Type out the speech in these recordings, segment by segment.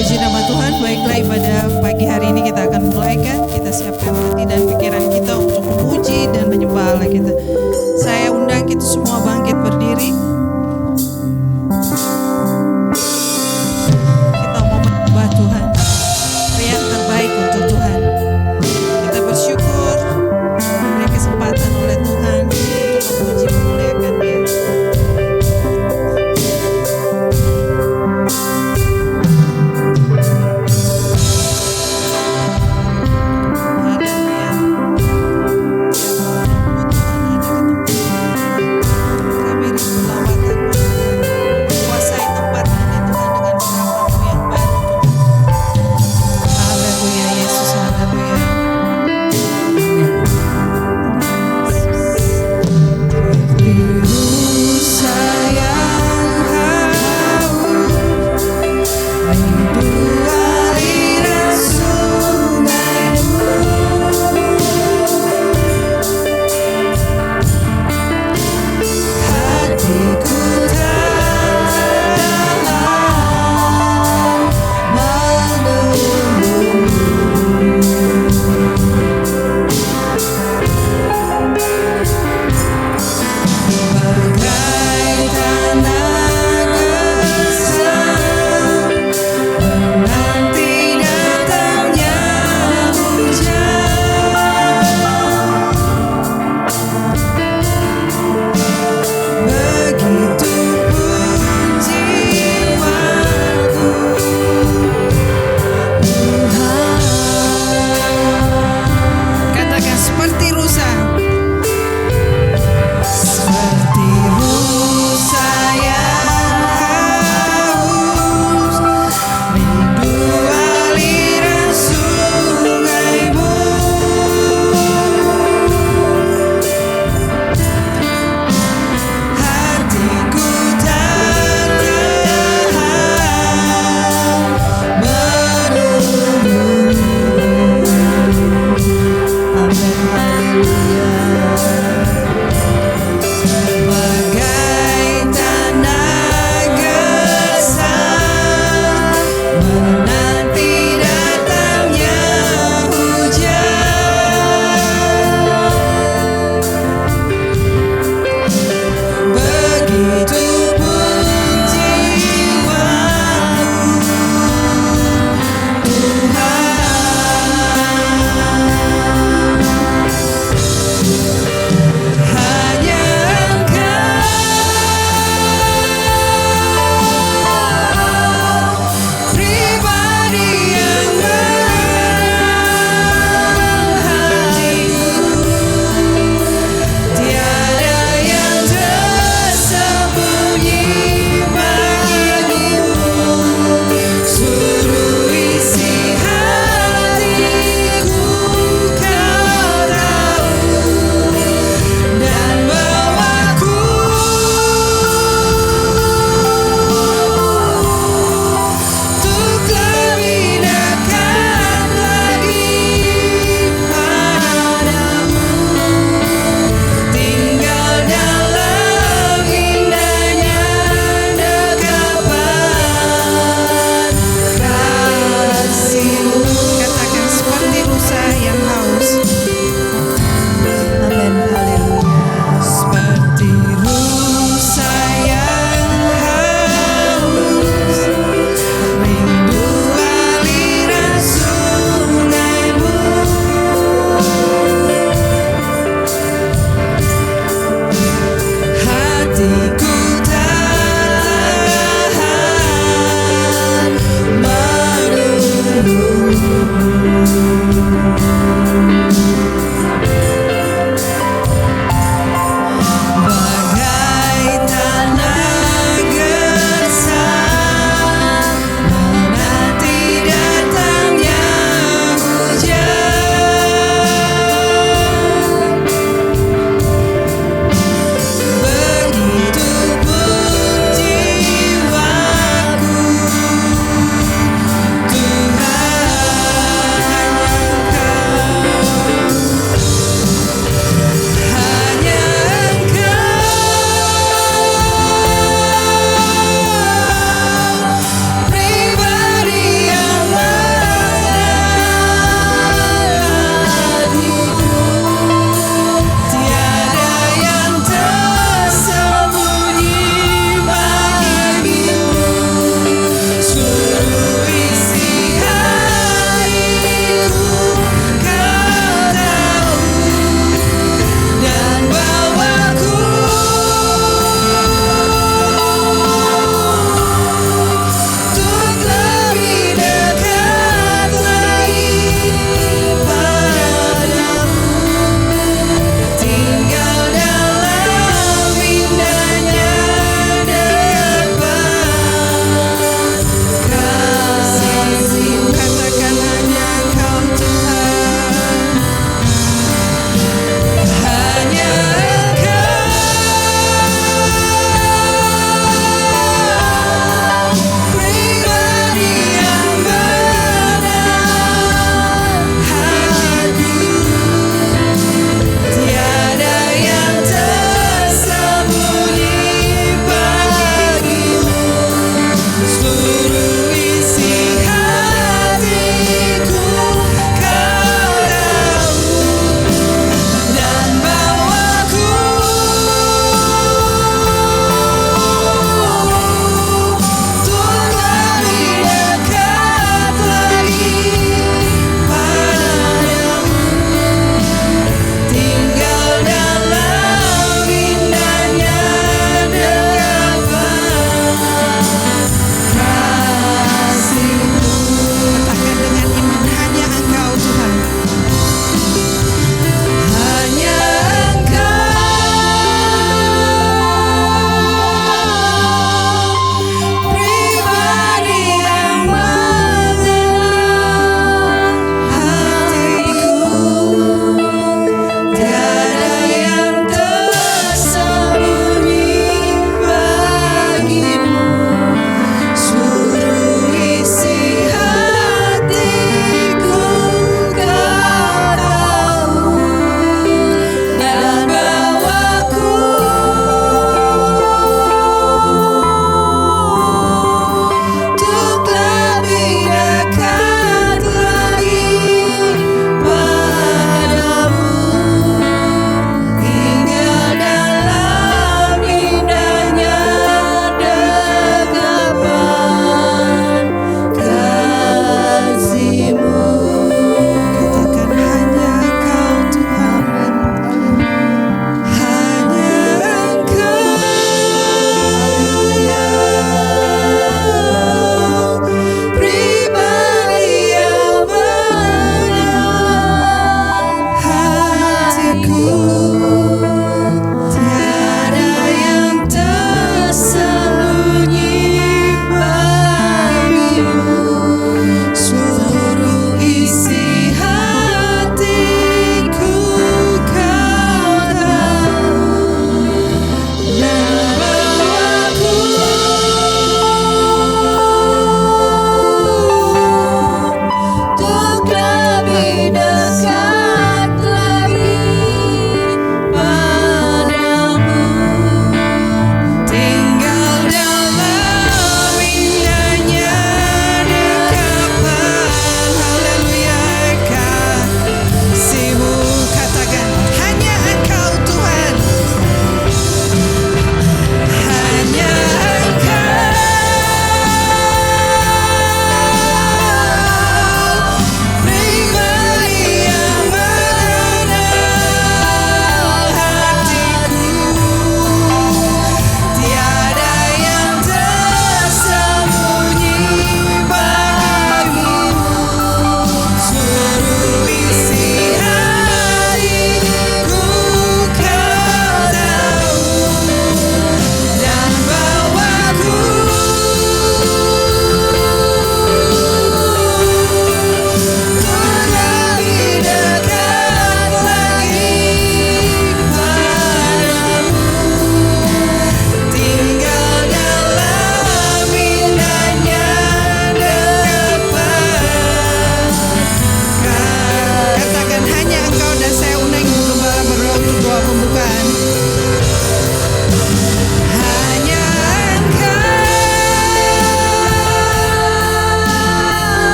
Puji nama Tuhan. Baiklah, ibadah pagi hari ini kita akan mulaikan. Kita siapkan hati dan pikiran kita untuk memuji dan menyembah Allah kita. Saya undang kita semua bangkit berdiri. Kita mau menyembah Tuhan. Yang terbaik untuk Tuhan. Kita bersyukur diberi kesempatan oleh Tuhan untuk memuji memuliakan Dia.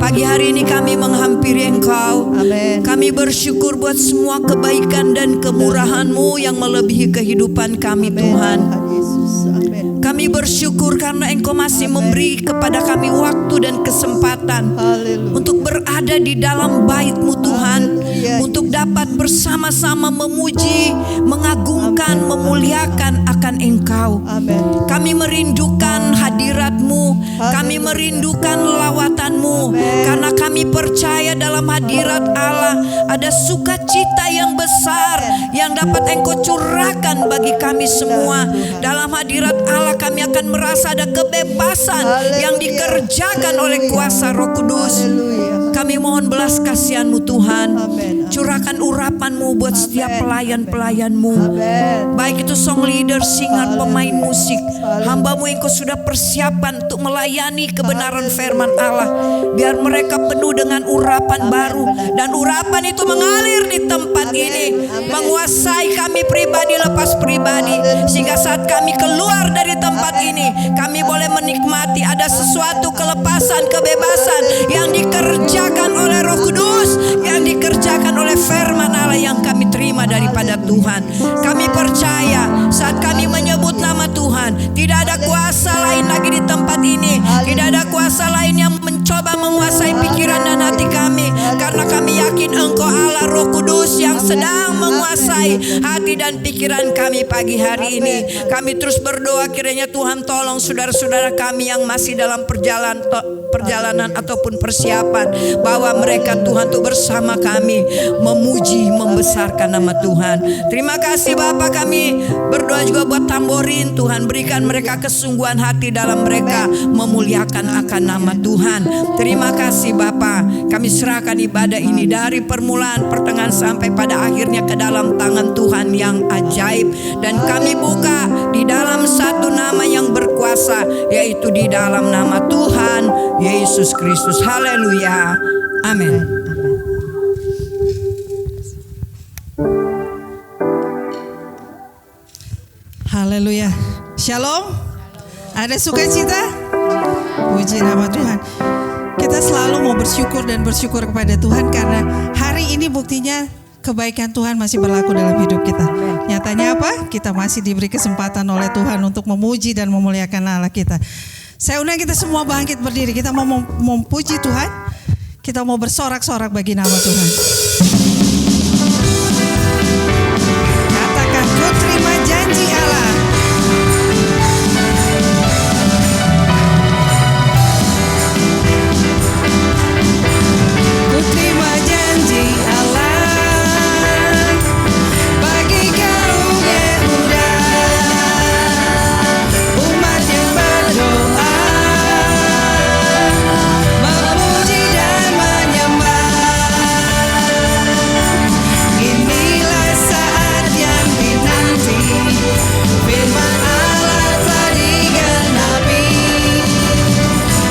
Pagi hari ini kami menghampiri Engkau. Amin. Kami bersyukur buat semua kebaikan dan kemurahan-Mu yang melebihi kehidupan kami, Tuhan. Tuhan Yesus. Amin. Kami bersyukur karena Engkau masih memberi kepada kami waktu dan kesempatan Haleluya. untuk berada di dalam bait-Mu, Tuhan. Haleluya. Untuk dapat bersama-sama memuji, mengagungkan, memuliakan akan Engkau. Amin. Kami merindukan hadirat-Mu, kami merindukan lawatan-Mu, karena kami percaya dalam hadirat Allah ada sukacita yang besar yang dapat Engkau curahkan bagi kami semua. Dalam hadirat Allah kami akan merasa ada kebebasan yang dikerjakan oleh kuasa Roh Kudus. Haleluya. Kami mohon belas kasihan-Mu, Tuhan. Amin. Curahkan urapan-Mu buat setiap pelayan-pelayan-Mu, Amin. baik itu song leader, singer, pemain musik. Hamba-Mu yang Kau sudah persiapkan untuk melayani kebenaran firman Allah. Biar mereka penuh dengan urapan baru, dan urapan itu mengalir di tempat ini, menguasai kami pribadi lepas pribadi, sehingga saat kami keluar dari tempat ini, kami boleh menikmati ada sesuatu kelepasan, kebebasan yang dikerjakan oleh Roh Kudus, yang dikerjakan oleh firman Allah yang kami terima daripada Tuhan. Kami percaya saat kami menyebut nama Tuhan, tidak ada kuasa lain lagi di tempat ini, tidak ada kuasa lain yang mencoba menguasai pikiran dan hati kami, karena kami yakin Engkau Allah Roh Kudus yang sedang menguasai hati dan pikiran kami pagi hari ini. Kami terus berdoa kiranya Tuhan tolong saudara-saudara kami yang masih dalam perjalanan ataupun persiapan, bahwa mereka Tuhan tuh bersama kami memuji, membesarkan nama Tuhan. Terima kasih Bapa, kami berdoa juga buat Tamborin. Tuhan berikan mereka kesungguhan hati dalam mereka memuliakan akan nama Tuhan. Terima kasih Bapa, kami serahkan ibadah ini dari permulaan, pertengahan sampai pada akhirnya ke dalam tangan Tuhan yang ajaib, dan kami buka di dalam satu nama yang berkuasa, yaitu di dalam nama Tuhan Yesus Kristus. Haleluya. Amin. Haleluya. Shalom. Ada sukacita? Puji nama Tuhan. Kita selalu mau bersyukur dan bersyukur kepada Tuhan, karena hari ini buktinya kebaikan Tuhan masih berlaku dalam hidup kita. Nyatanya apa? Kita masih diberi kesempatan oleh Tuhan untuk memuji dan memuliakan Allah kita. Saya undang kita semua bangkit berdiri. Kita mau memuji Tuhan. Kita mau bersorak-sorak bagi nama Tuhan. Katakan, ku terima janji Allah. Ku terima janji Allah bagi kaum Yehuda, umat yang berdoa, memuji dan menyembah. Inilah saat yang dinanti, firman Allah telah digenapi.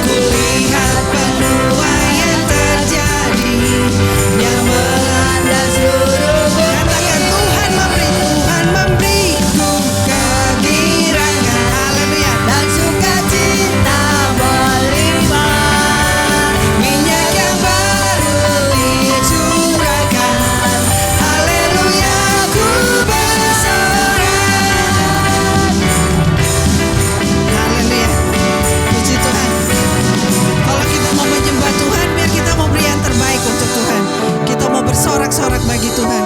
Kulihat penuaian terjadi yang melanda seluruh bumi. Katakan, Tuhan memberiku kegirangan. Haleluya. Dan sukacita melimpah, minyak yang baru dicurahkan. Haleluya, ku bersorak. Haleluya. Puji Tuhan. Kalau kita mau menyembah Tuhan, biar kita mau beri yang terbaik untuk Tuhan. Kita mau bersorak-sorak bagi Tuhan.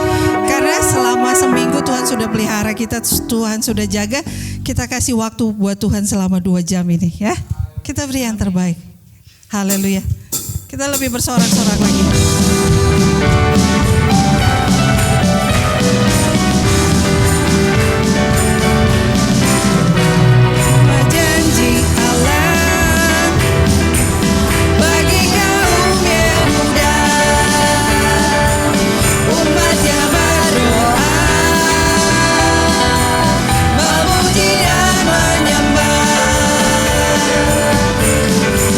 Karena selama seminggu Tuhan sudah pelihara kita, Tuhan sudah jaga. Kita kasih waktu buat Tuhan selama 2 jam ini ya. Kita beri yang terbaik. Haleluya. Kita lebih bersorak-sorak lagi. Janji Allah bagi kaum Yehuda, umat yang berdoa, memuji dan menyembah.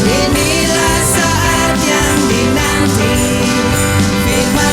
Inilah saat yang dinanti, firman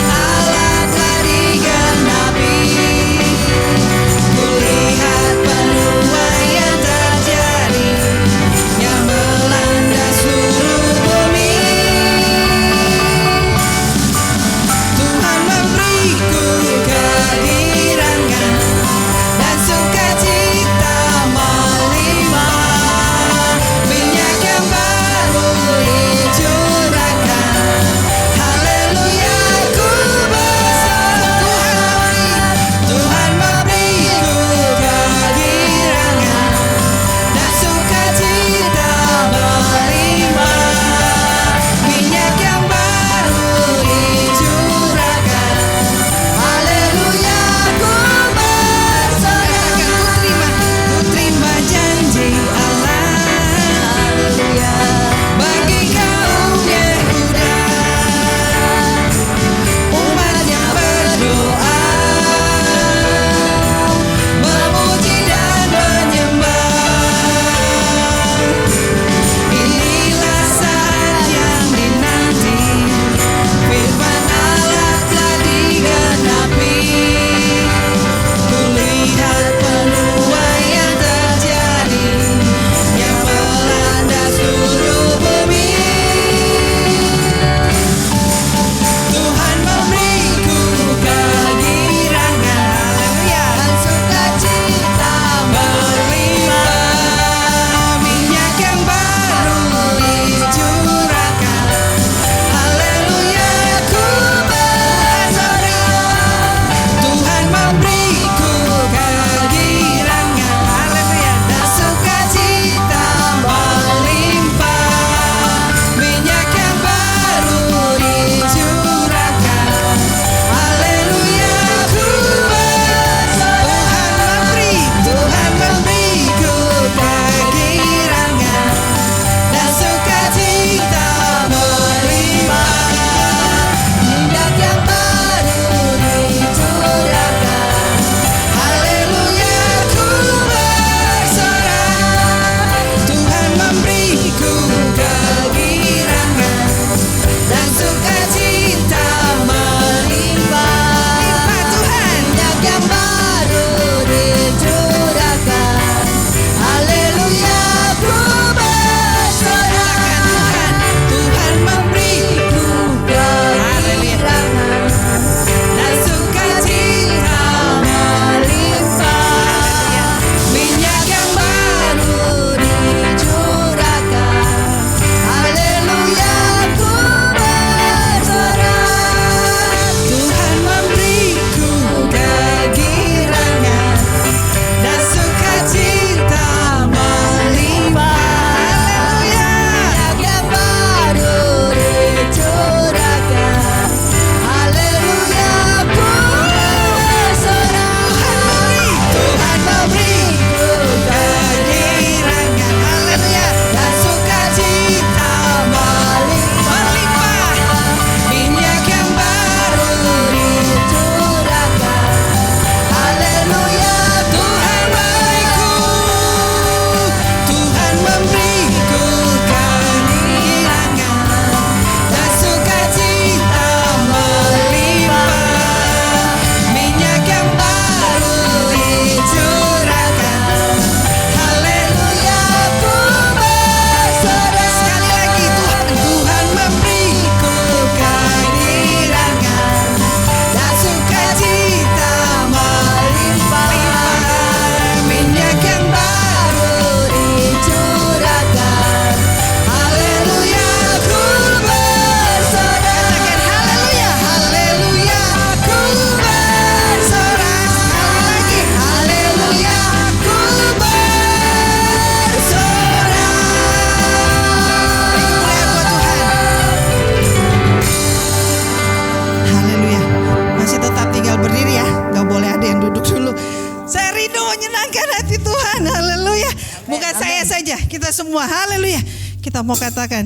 kita semua. Haleluya. Kita mau katakan,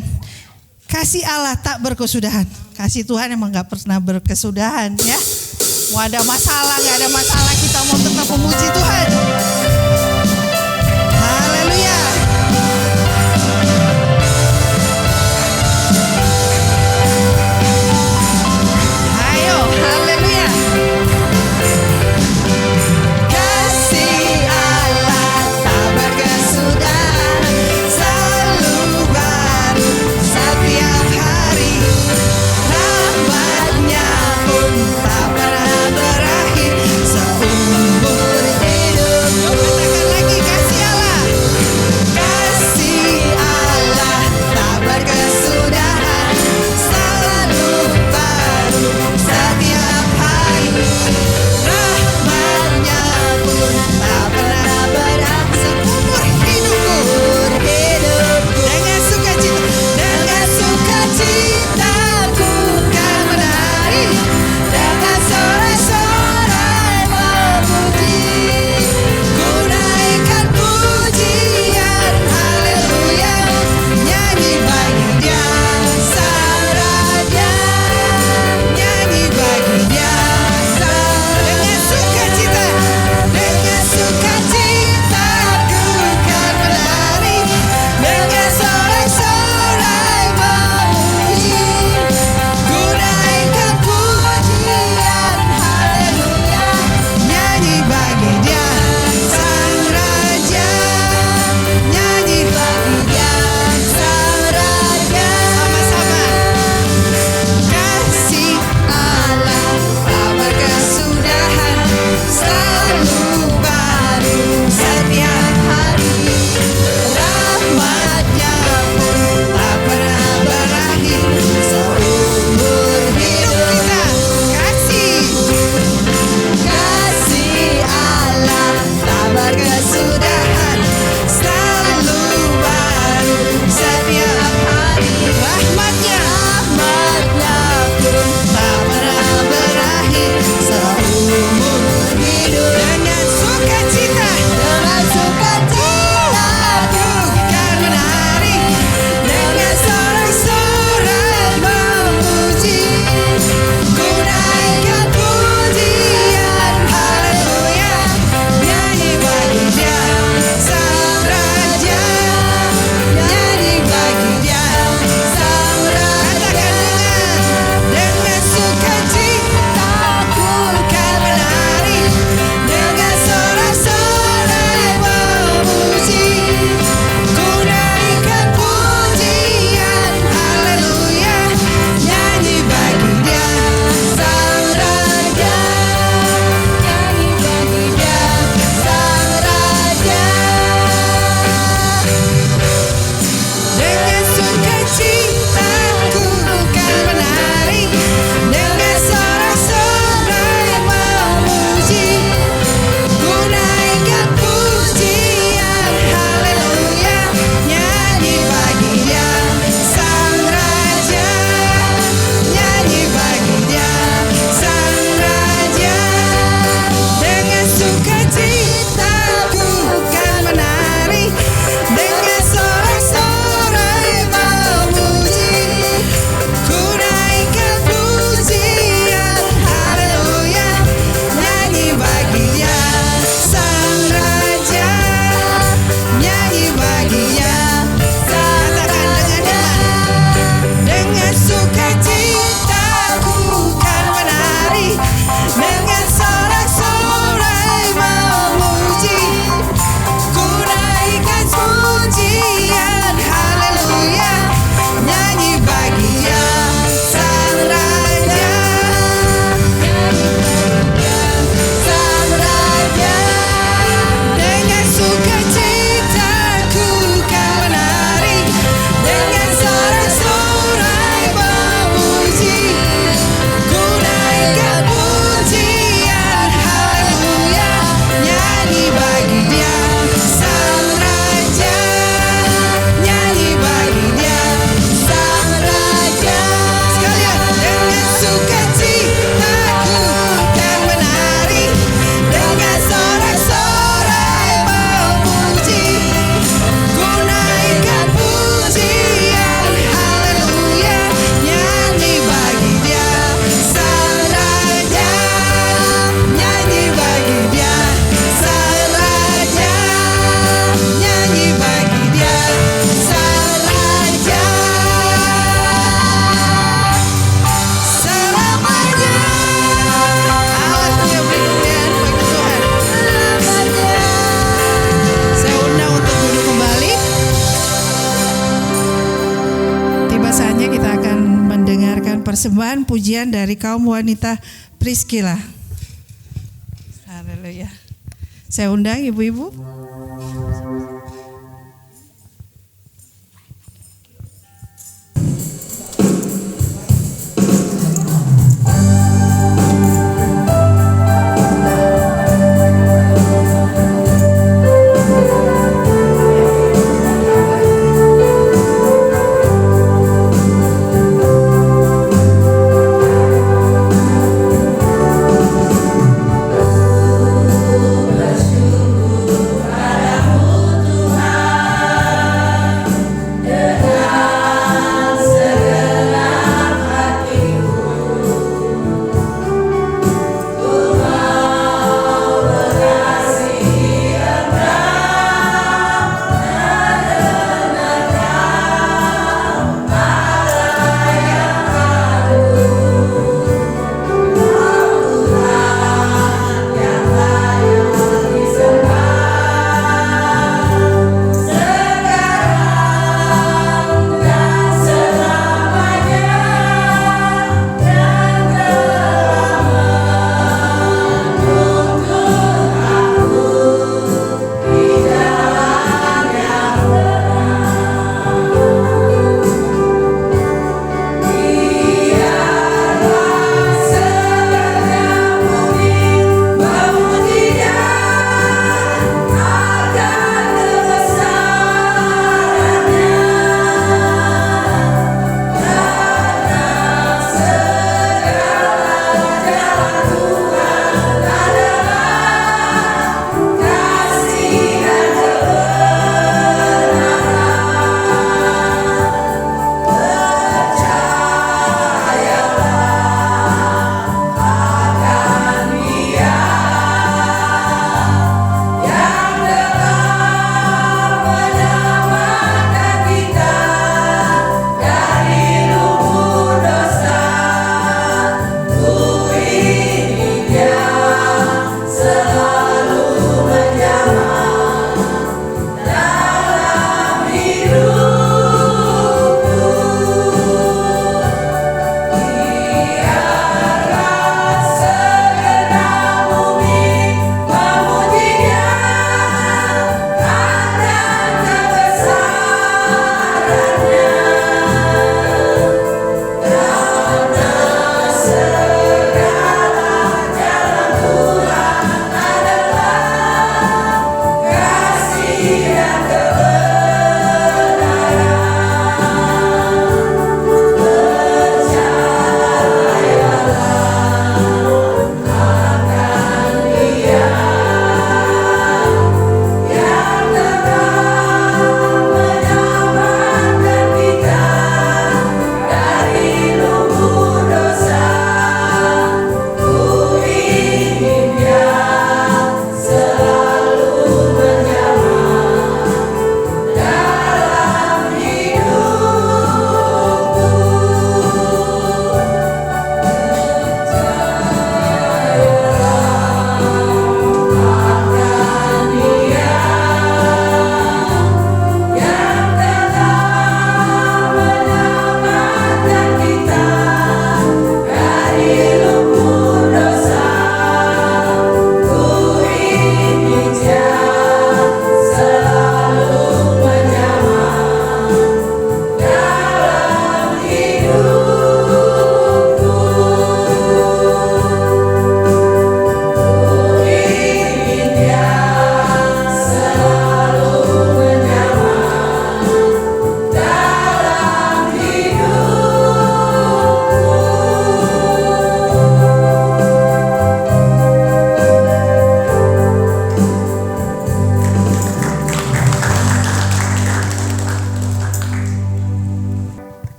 kasih Allah tak berkesudahan. Kasih Tuhan emang gak pernah berkesudahan ya. Mau ada masalah, gak ada masalah, kita mau tetap memuji Tuhan. Haleluya. Ayo, haleluya. Kasih Allah tak berkesudahan, selalu baru setiap hari. Rahmat-Nya pun tak pernah berakhir seumur hidupku. persembahan pujian dari kaum wanita Priscilla. Haleluya. Saya undang ibu-ibu.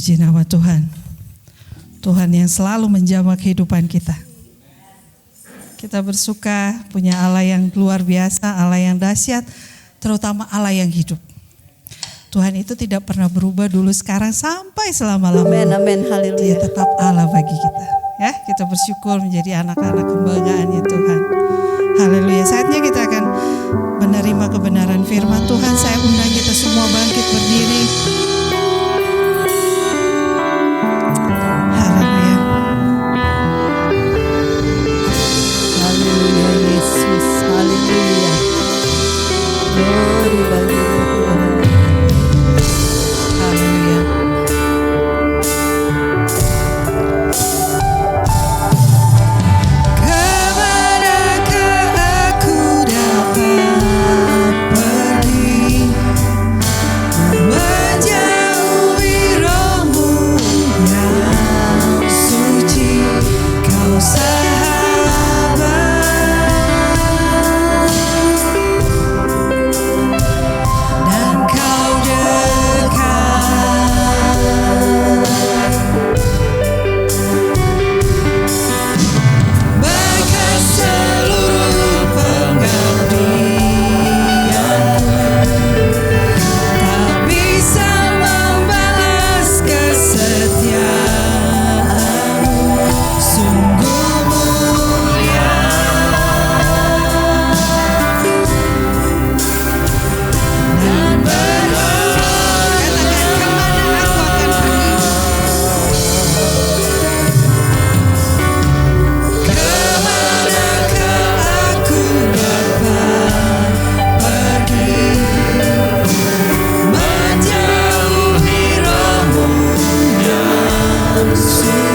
Puji nama Tuhan. Tuhan yang selalu menjamah kehidupan kita. Kita bersuka punya Allah yang luar biasa, Allah yang dahsyat, terutama Allah yang hidup. Tuhan itu tidak pernah berubah dulu, sekarang, sampai selama-lamanya. Amin, haleluya. Dia tetap Allah bagi kita. Ya, kita bersyukur menjadi anak-anak kebanggaannya Tuhan. Haleluya. Saatnya kita akan menerima kebenaran firman Tuhan. Saya undang kita semua bangkit berdiri.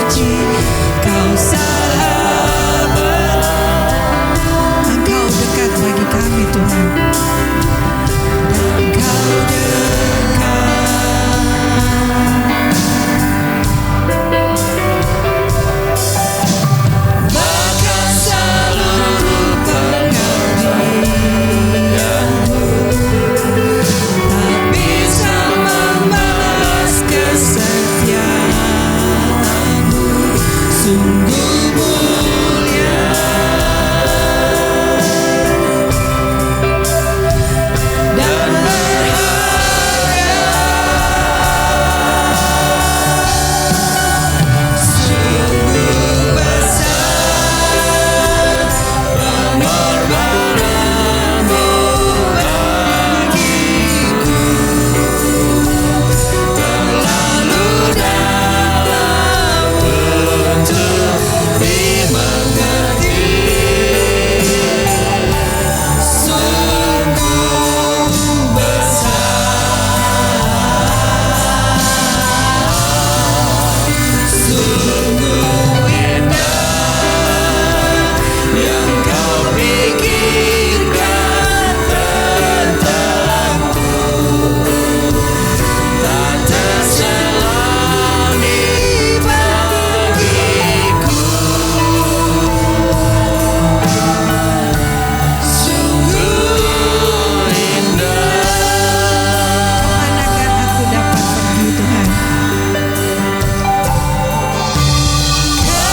puji, Kau sahabat, Engkau dekat bagi kami Tuhan. Engkau dekat, bahkan seluruh pengabdianku tak bisa membalas kesetiaanmu. Sungguh mulia dan berharga, sungguh besar pengorbananmu bagiku, terlalu dalam untuk dimengerti. Sungguh besar, sungguh indah yang Kau pikirkan tentangku, tak terselani bagiku. Sungguh indah. Manakah aku dapat pergi Tuhan? Kau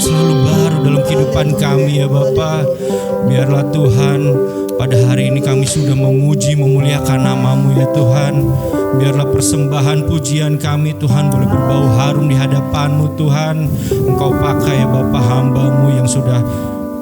selalu baru dalam kehidupan kami ya Bapa. Biarlah Tuhan pada hari ini kami sudah memuji, memuliakan nama-Mu ya Tuhan. Biarlah persembahan pujian kami Tuhan boleh berbau harum di hadapan-Mu Tuhan. Engkau pakai ya Bapa hamba-Mu yang sudah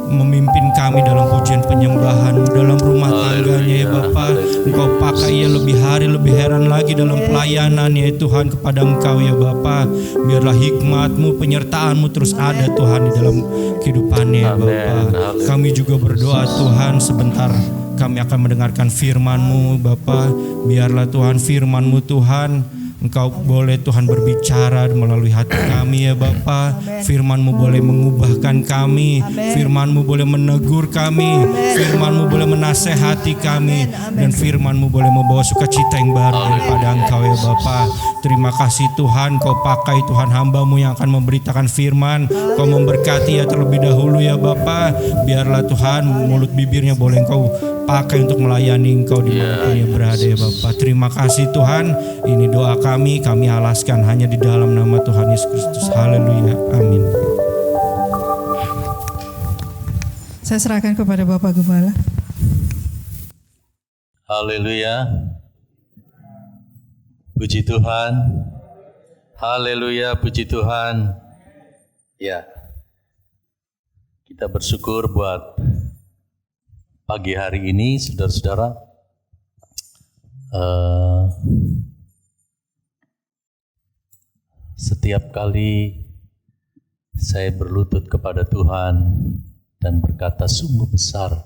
memimpin kami dalam pujian penyembahan dalam rumah tangganya ya Bapa. Engkau pakai ia lebih hari lebih heran lagi dalam pelayanan ya Tuhan kepada Engkau ya Bapa. Biarlah hikmat-Mu, penyertaan-Mu terus ada Tuhan di dalam kehidupannya ya Bapa. Kami juga berdoa Tuhan sebentar kami akan mendengarkan firman-Mu Bapa. Biarlah Tuhan firman-Mu Tuhan Engkau boleh Tuhan berbicara melalui hati kami ya Bapa. Firman-Mu boleh mengubahkan kami. Firman-Mu boleh menegur kami. Firman-Mu boleh menasehati kami. Dan Firman-Mu boleh membawa sukacita yang baru daripada Engkau ya Bapa. Terima kasih Tuhan, Kau pakai Tuhan hamba-Mu yang akan memberitakan firman. Kau memberkati ya terlebih dahulu ya Bapa. Biarlah Tuhan mulut bibirnya boleh Engkau pakai untuk melayani Engkau di mana ia berada ya Bapa. Terima kasih Tuhan. Ini doa kami alaskan hanya di dalam nama Tuhan Yesus Kristus. Haleluya. Amin. Saya serahkan kepada Bapak Gembala. Haleluya. Puji Tuhan. Haleluya, puji Tuhan. Ya. Kita bersyukur buat pagi hari ini, saudara-saudara. Setiap kali saya berlutut kepada Tuhan dan berkata, sungguh besar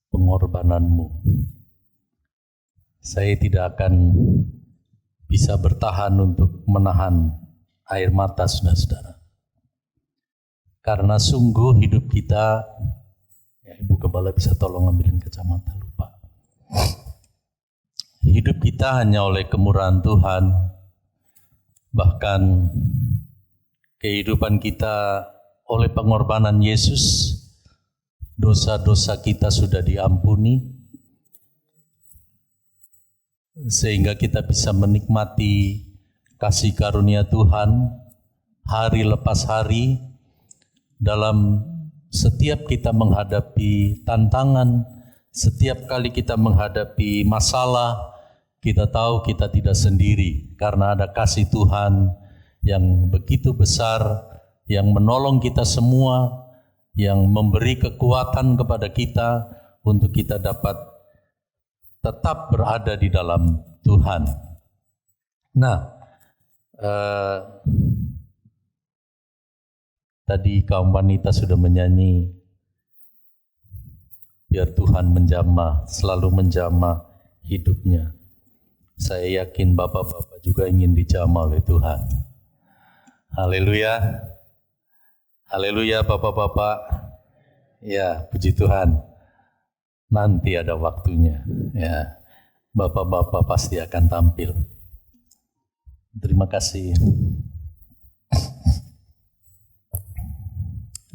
pengorbanan-Mu, saya tidak akan bisa bertahan untuk menahan air mata saudara-saudara. Karena sungguh hidup kita, ya Ibu Gembala bisa tolong ambilin kacamata, lupa. Hidup kita hanya oleh kemurahan Tuhan, bahkan kehidupan kita oleh pengorbanan Yesus, dosa-dosa kita sudah diampuni, sehingga kita bisa menikmati kasih karunia Tuhan hari lepas hari. Dalam setiap kita menghadapi tantangan, setiap kali kita menghadapi masalah, kita tahu kita tidak sendiri karena ada kasih Tuhan yang begitu besar, yang menolong kita semua, yang memberi kekuatan kepada kita untuk kita dapat tetap berada di dalam Tuhan. Nah, tadi kaum wanita sudah menyanyi, biar Tuhan menjamah, selalu menjamah hidupnya. Saya yakin bapak-bapak juga ingin dijamah oleh Tuhan. Haleluya. Haleluya bapak-bapak. Ya, puji Tuhan. Nanti ada waktunya, ya. Bapak-bapak pasti akan tampil. Terima kasih.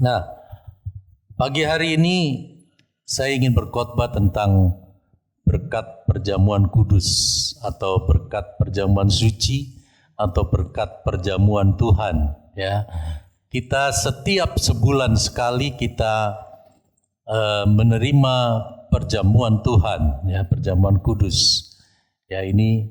Nah, pagi hari ini saya ingin berkhotbah tentang berkat perjamuan kudus atau berkat perjamuan suci atau berkat perjamuan Tuhan, ya. Kita setiap sebulan sekali kita menerima perjamuan Tuhan, ya, perjamuan kudus. Ya, ini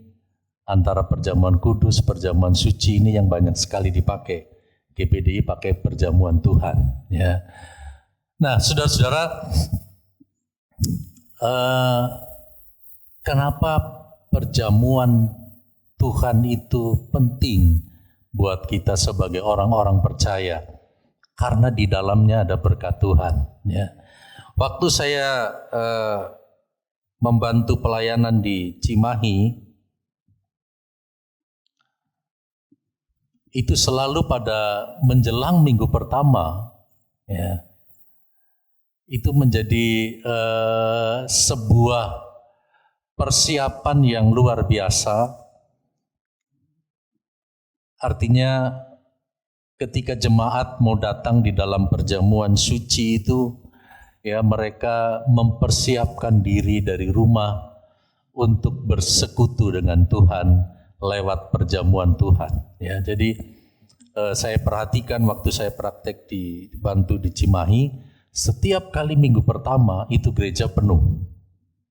antara perjamuan kudus, perjamuan suci ini yang banyak sekali dipakai. GPDI pakai perjamuan Tuhan, ya. Nah, saudara-saudara, kenapa perjamuan Tuhan itu penting buat kita sebagai orang-orang percaya? Karena di dalamnya ada berkat Tuhan, ya. Waktu saya membantu pelayanan di Cimahi, itu selalu pada menjelang minggu pertama, ya, itu menjadi sebuah persiapan yang luar biasa. Artinya ketika jemaat mau datang di dalam perjamuan suci itu, ya, mereka mempersiapkan diri dari rumah untuk bersekutu dengan Tuhan lewat perjamuan Tuhan, ya. Jadi saya perhatikan waktu saya praktek di Bantu di Cimahi, setiap kali minggu pertama itu gereja penuh.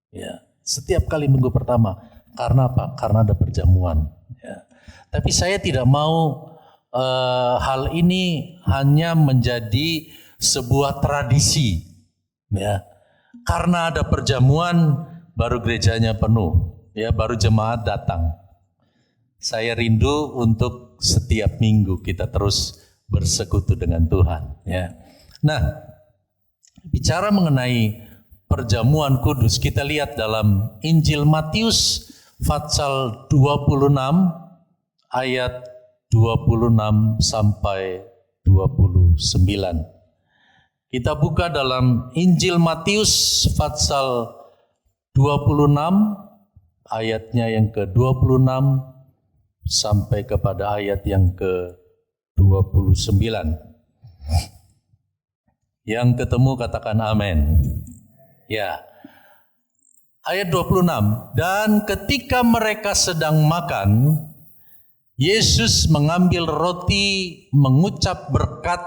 Ya, setiap kali minggu pertama. Karena apa? Karena ada perjamuan. Ya. Tapi saya tidak mau hal ini hanya menjadi sebuah tradisi. Ya, karena ada perjamuan baru gerejanya penuh. Ya, baru jemaat datang. Saya rindu untuk setiap minggu kita terus bersekutu dengan Tuhan. Ya. Nah, bicara mengenai perjamuan kudus, kita lihat dalam Injil Matius pasal 26 ayat 26 sampai 29. Kita buka dalam Injil Matius pasal 26 ayatnya yang ke-26 sampai kepada ayat yang ke-29. Yang ketemu katakan amin. Ya. Ayat 26. Dan ketika mereka sedang makan, Yesus mengambil roti, mengucap berkat,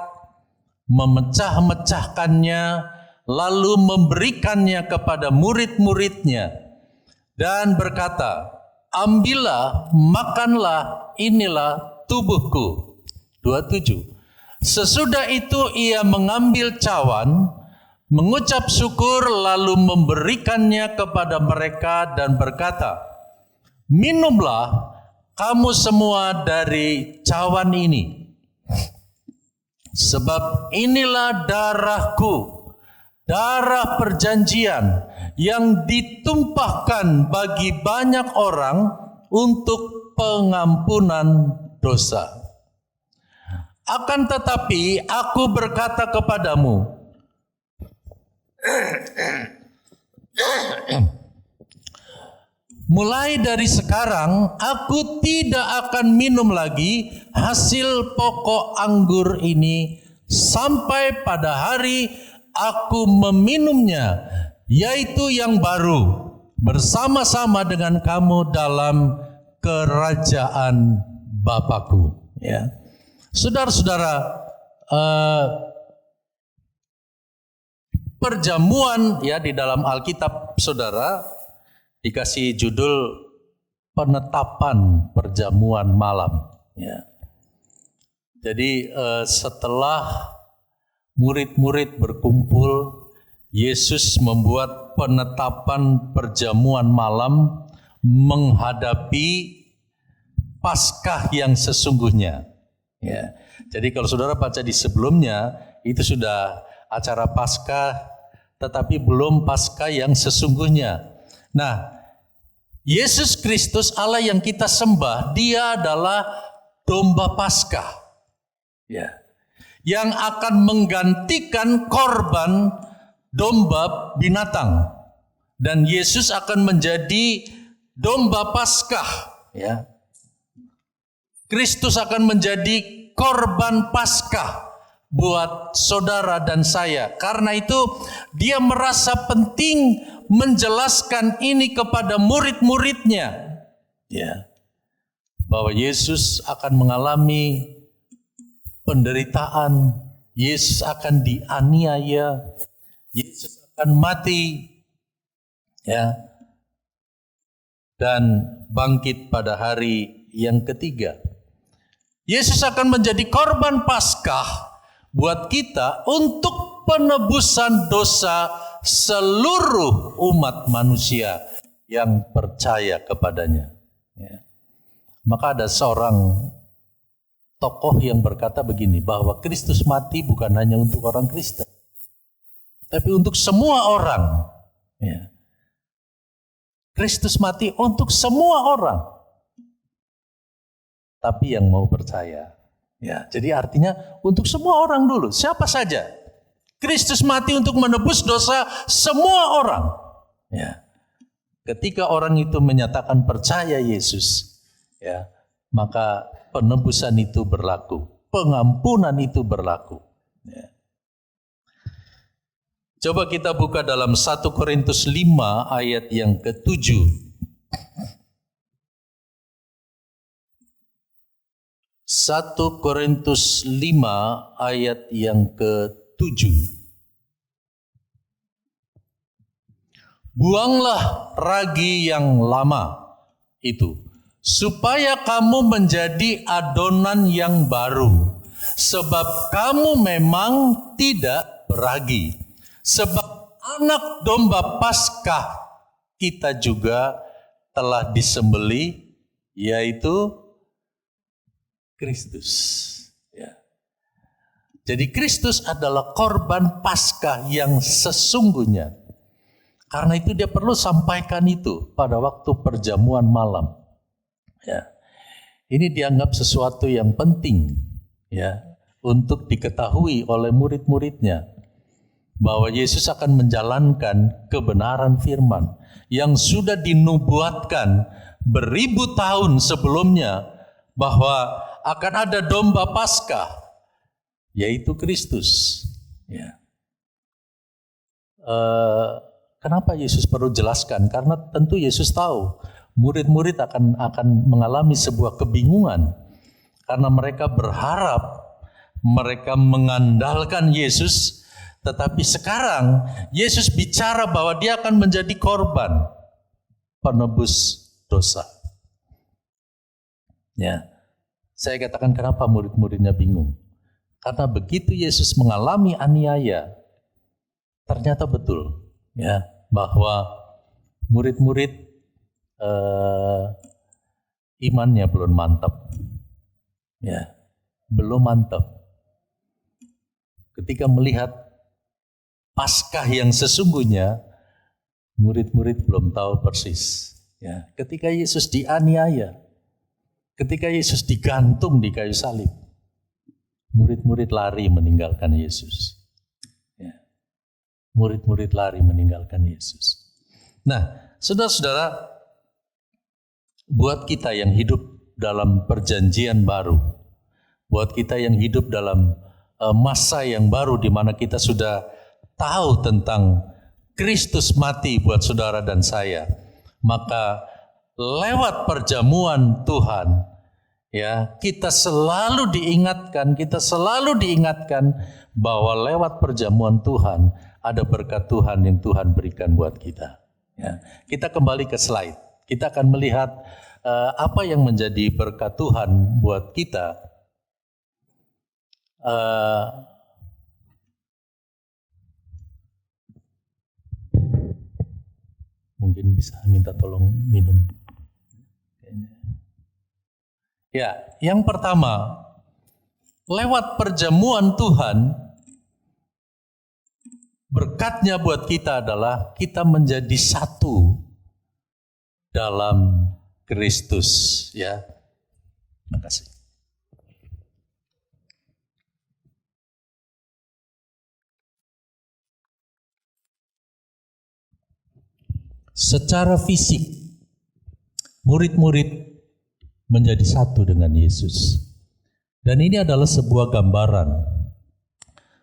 memecah-mecahkannya, lalu memberikannya kepada murid-muridnya dan berkata, ambillah, makanlah, inilah tubuhku. 27. Sesudah itu ia mengambil cawan, mengucap syukur, lalu memberikannya kepada mereka dan berkata, minumlah kamu semua dari cawan ini, sebab inilah darahku, darah perjanjian yang ditumpahkan bagi banyak orang untuk pengampunan dosa. Akan tetapi aku berkata kepadamu, mulai dari sekarang aku tidak akan minum lagi hasil pokok anggur ini sampai pada hari aku meminumnya, yaitu yang baru bersama-sama dengan kamu dalam kerajaan Bapakku. Ya. Saudara-saudara, perjamuan ya di dalam Alkitab saudara dikasih judul penetapan perjamuan malam. Ya. Jadi setelah murid-murid berkumpul, Yesus membuat penetapan perjamuan malam menghadapi Paskah yang sesungguhnya. Ya. Jadi kalau saudara baca di sebelumnya itu sudah acara Paskah, tetapi belum Paskah yang sesungguhnya. Nah, Yesus Kristus Allah yang kita sembah, dia adalah domba Paskah. Ya. Yang akan menggantikan korban domba binatang. Dan Yesus akan menjadi domba Paskah, ya. Kristus akan menjadi korban Paskah buat saudara dan saya. Karena itu dia merasa penting menjelaskan ini kepada murid-muridnya, ya, bahwa Yesus akan mengalami penderitaan, Yesus akan dianiaya, Yesus akan mati, ya, dan bangkit pada hari yang ketiga. Yesus akan menjadi korban Paskah buat kita untuk penebusan dosa seluruh umat manusia yang percaya kepadanya. Ya. Maka ada seorang tokoh yang berkata begini, bahwa Kristus mati bukan hanya untuk orang Kristen, tapi untuk semua orang. Ya. Kristus mati untuk semua orang. Tapi yang mau percaya. Ya, jadi artinya untuk semua orang dulu, siapa saja. Kristus mati untuk menebus dosa semua orang. Ya. Ketika orang itu menyatakan percaya Yesus, ya, maka penebusan itu berlaku, pengampunan itu berlaku. Ya. Coba kita buka dalam 1 Korintus 5 ayat yang ke-7. 1 1 Korintus 5 ayat yang ke-7. Buanglah ragi yang lama itu, supaya kamu menjadi adonan yang baru, sebab kamu memang tidak beragi. Sebab anak domba Paskah kita juga telah disembelih, yaitu Kristus. Ya. Jadi Kristus adalah korban Paskah yang sesungguhnya. Karena itu dia perlu sampaikan itu pada waktu perjamuan malam. Ya. Ini dianggap sesuatu yang penting, ya, untuk diketahui oleh murid-muridnya, bahwa Yesus akan menjalankan kebenaran firman yang sudah dinubuatkan beribu tahun sebelumnya, bahwa akan ada domba Paskah, yaitu Kristus. Ya. Kenapa Yesus perlu jelaskan? Karena tentu Yesus tahu murid-murid akan mengalami sebuah kebingungan, karena mereka berharap, mereka mengandalkan Yesus, tetapi sekarang Yesus bicara bahwa dia akan menjadi korban penebus dosa. Ya, saya katakan kenapa murid-muridnya bingung? Karena begitu Yesus mengalami aniaya, ternyata betul, ya, bahwa murid-murid imannya belum mantap, ya, belum mantap. Ketika melihat Paskah yang sesungguhnya, murid-murid belum tahu persis. Ya, ketika Yesus dianiaya, ketika Yesus digantung di kayu salib, murid-murid lari meninggalkan Yesus. Ya. Murid-murid lari meninggalkan Yesus. Nah, saudara-saudara, buat kita yang hidup dalam perjanjian baru, buat kita yang hidup dalam masa yang baru di mana kita sudah tahu tentang Kristus mati buat saudara dan saya, maka lewat perjamuan Tuhan, ya, kita selalu diingatkan bahwa lewat perjamuan Tuhan ada berkat Tuhan yang Tuhan berikan buat kita. Ya. Kita kembali ke slide. Kita akan melihat apa yang menjadi berkat Tuhan buat kita. Mungkin bisa minta tolong minum. Ya, yang pertama, lewat perjamuan Tuhan, berkatnya buat kita adalah kita menjadi satu dalam Kristus. Ya, terima kasih. Secara fisik, murid-murid menjadi satu dengan Yesus. Dan ini adalah sebuah gambaran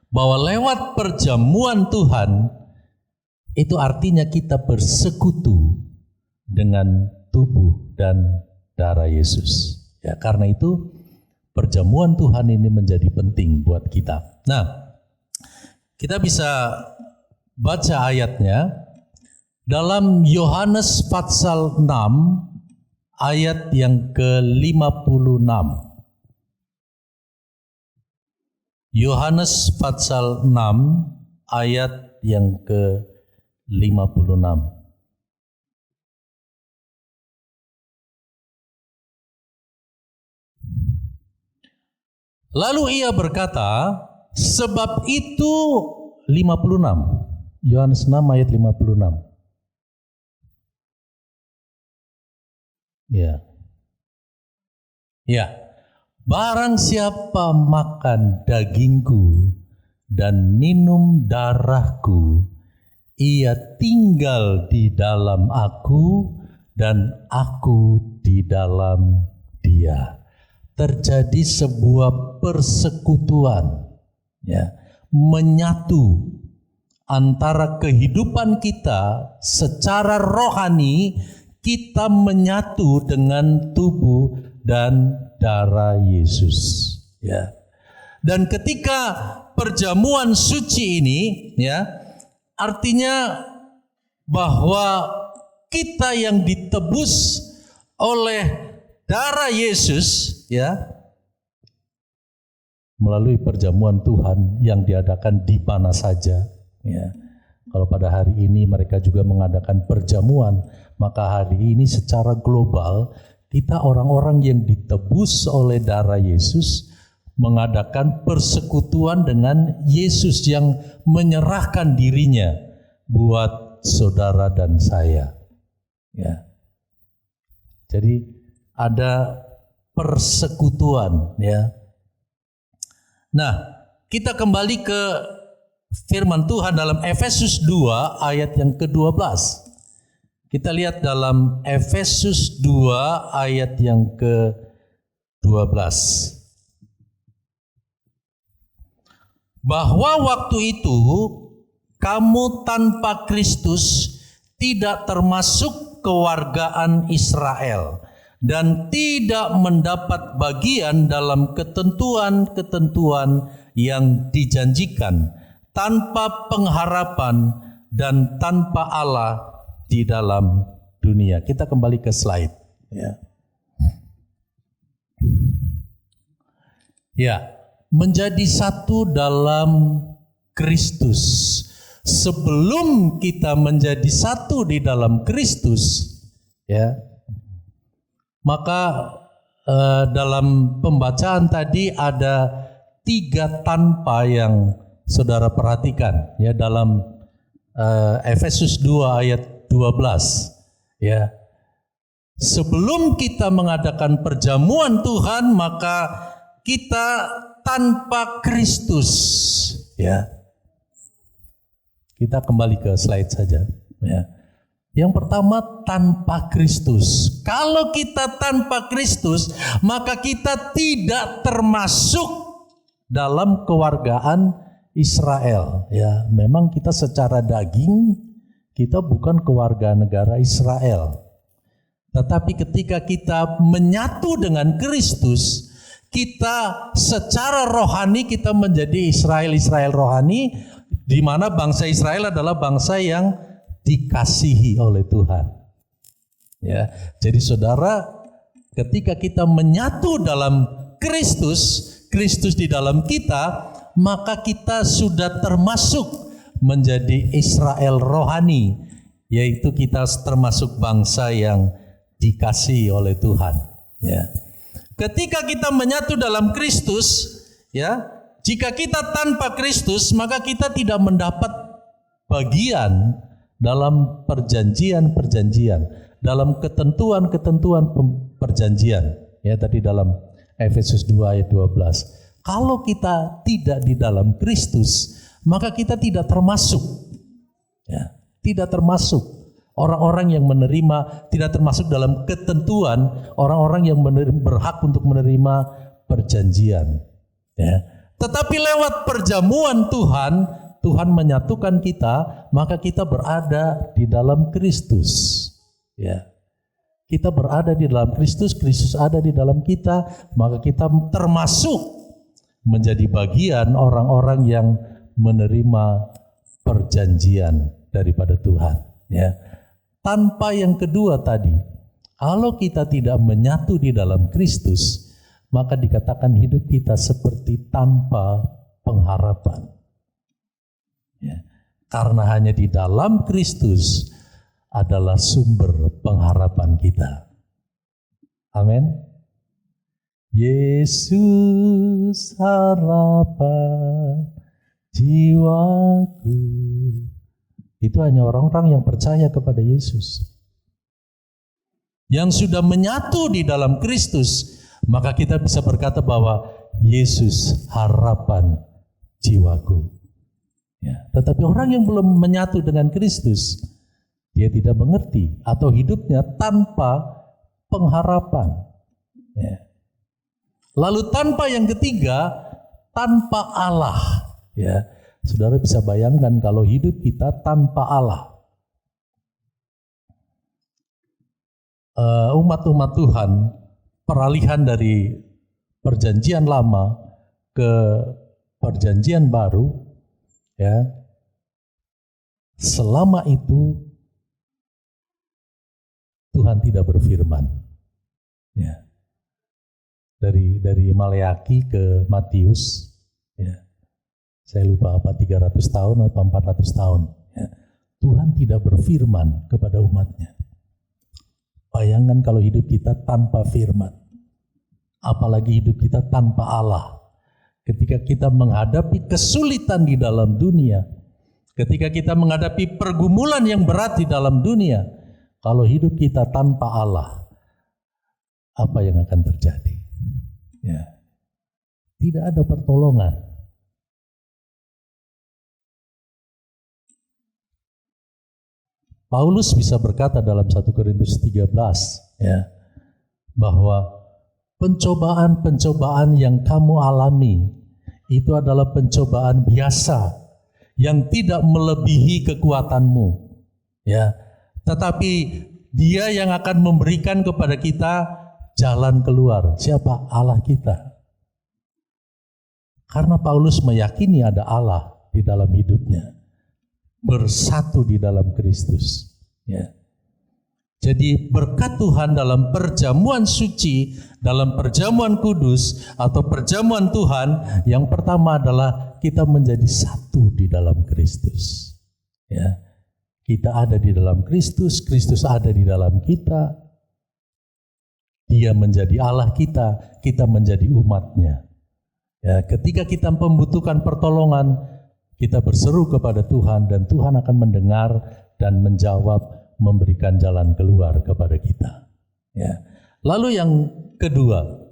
bahwa lewat perjamuan Tuhan, itu artinya kita bersekutu dengan tubuh dan darah Yesus. Ya, karena itu perjamuan Tuhan ini menjadi penting buat kita. Nah, kita bisa baca ayatnya dalam Yohanes pasal 6 ayat yang ke-56. Yohanes pasal 6 ayat yang ke-56. Lalu ia berkata, sebab itu 56. Yohanes 6 ayat 56. Ya. Ya. Barang siapa makan dagingku dan minum darahku, ia tinggal di dalam aku dan aku di dalam dia. Terjadi sebuah persekutuan, ya, menyatu antara kehidupan kita secara rohani. Kita menyatu dengan tubuh dan darah Yesus. Ya. Dan ketika perjamuan suci ini, ya, artinya bahwa kita yang ditebus oleh darah Yesus, ya, melalui perjamuan Tuhan yang diadakan di mana saja, ya. Kalau pada hari ini mereka juga mengadakan perjamuan, maka hari ini secara global kita orang-orang yang ditebus oleh darah Yesus mengadakan persekutuan dengan Yesus yang menyerahkan dirinya buat saudara dan saya. Ya. Jadi ada persekutuan, ya. Nah, kita kembali ke firman Tuhan dalam Efesus 2 ayat yang ke-12. Kita lihat dalam Efesus 2 ayat yang ke-12. Bahwa waktu itu kamu tanpa Kristus tidak termasuk kewargaan Israel dan tidak mendapat bagian dalam ketentuan-ketentuan yang dijanjikan, tanpa pengharapan dan tanpa Allah di dalam dunia. Kita kembali ke slide. Ya, menjadi satu dalam Kristus. Sebelum kita menjadi satu di dalam Kristus, ya, maka dalam pembacaan tadi ada 3 tanpa yang saudara perhatikan, ya, dalam Efesus 2 ayat 12, ya. Sebelum kita mengadakan perjamuan Tuhan, maka kita tanpa Kristus, ya. Kita kembali ke slide saja, ya. Yang pertama, tanpa Kristus. Kalau kita tanpa Kristus, maka kita tidak termasuk dalam kewargaan Israel, ya. Memang kita secara daging kita bukan keluarga negara Israel. Tetapi ketika kita menyatu dengan Kristus, kita secara rohani kita menjadi Israel rohani, di mana bangsa Israel adalah bangsa yang dikasihi oleh Tuhan. Ya, jadi saudara, ketika kita menyatu dalam Kristus, Kristus di dalam kita, maka kita sudah termasuk menjadi Israel rohani, yaitu kita termasuk bangsa yang dikasihi oleh Tuhan. Ya. Ketika kita menyatu dalam Kristus, ya, jika kita tanpa Kristus, maka kita tidak mendapat bagian dalam perjanjian-perjanjian, dalam ketentuan-ketentuan perjanjian. Ya, tadi dalam Efesus 2 ayat 12. Kalau kita tidak di dalam Kristus, maka kita tidak termasuk. Ya, tidak termasuk orang-orang yang menerima, tidak termasuk dalam ketentuan orang-orang yang berhak untuk menerima perjanjian. Ya. Tetapi lewat perjamuan Tuhan, Tuhan menyatukan kita, maka kita berada di dalam Kristus. Ya. Kita berada di dalam Kristus, Kristus ada di dalam kita, maka kita termasuk menjadi bagian orang-orang yang menerima perjanjian daripada Tuhan. Ya. Tanpa yang kedua tadi, kalau kita tidak menyatu di dalam Kristus, maka dikatakan hidup kita seperti tanpa pengharapan. Ya. Karena hanya di dalam Kristus adalah sumber pengharapan kita. Amin. Yesus harapan jiwaku. Itu hanya orang-orang yang percaya kepada Yesus, yang sudah menyatu di dalam Kristus, maka kita bisa berkata bahwa Yesus harapan jiwaku. Ya. Tetapi orang yang belum menyatu dengan Kristus, dia tidak mengerti atau hidupnya tanpa pengharapan. Ya. Lalu tanpa yang ketiga, tanpa Allah. Ya, saudara bisa bayangkan kalau hidup kita tanpa Allah. Umat-umat Tuhan, peralihan dari perjanjian lama ke perjanjian baru, ya, selama itu Tuhan tidak berfirman. Ya. Dari Maleaki ke Matius, ya. Saya lupa apa 300 tahun atau 400 tahun. Ya. Tuhan tidak berfirman kepada umatnya. Bayangkan kalau hidup kita tanpa firman. Apalagi hidup kita tanpa Allah. Ketika kita menghadapi kesulitan di dalam dunia, ketika kita menghadapi pergumulan yang berat di dalam dunia, kalau hidup kita tanpa Allah, apa yang akan terjadi? Ya. Tidak ada pertolongan. Paulus bisa berkata dalam 1 Korintus 13, ya, bahwa pencobaan-pencobaan yang kamu alami itu adalah pencobaan biasa yang tidak melebihi kekuatanmu, ya. Tetapi Dia yang akan memberikan kepada kita jalan keluar. Siapa? Allah kita. Karena Paulus meyakini ada Allah di dalam hidupnya, bersatu di dalam Kristus, ya. Jadi berkat Tuhan dalam perjamuan suci, dalam perjamuan kudus atau perjamuan Tuhan, yang pertama adalah kita menjadi satu di dalam Kristus, ya. Kita ada di dalam Kristus, Kristus ada di dalam kita. Dia menjadi Allah kita, kita menjadi umatnya. Ya, ketika kita membutuhkan pertolongan, kita berseru kepada Tuhan dan Tuhan akan mendengar dan menjawab, memberikan jalan keluar kepada kita. Ya. Lalu yang kedua,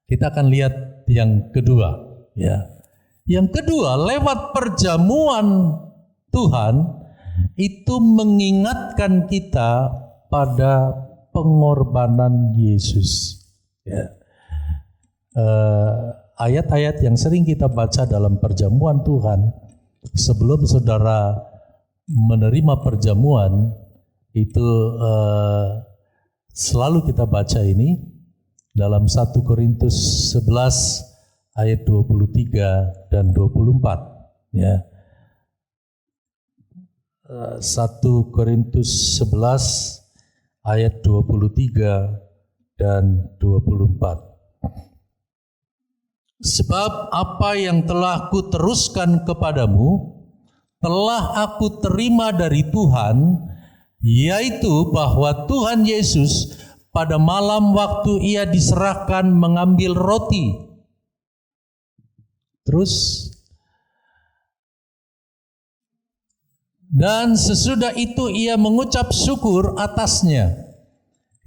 kita akan lihat yang kedua. Ya. Yang kedua, lewat perjamuan Tuhan itu mengingatkan kita pada pengorbanan Yesus. Ya. Ayat-ayat yang sering kita baca dalam perjamuan Tuhan sebelum saudara menerima perjamuan itu selalu kita baca ini dalam 1 Korintus 11 ayat 23 dan 24, ya. 1 Korintus 11 ayat 23 dan 24. Sebab apa yang telah kuteruskan kepadamu telah aku terima dari Tuhan, yaitu bahwa Tuhan Yesus pada malam waktu Ia diserahkan mengambil roti. Terus, dan sesudah itu Ia mengucap syukur atasnya.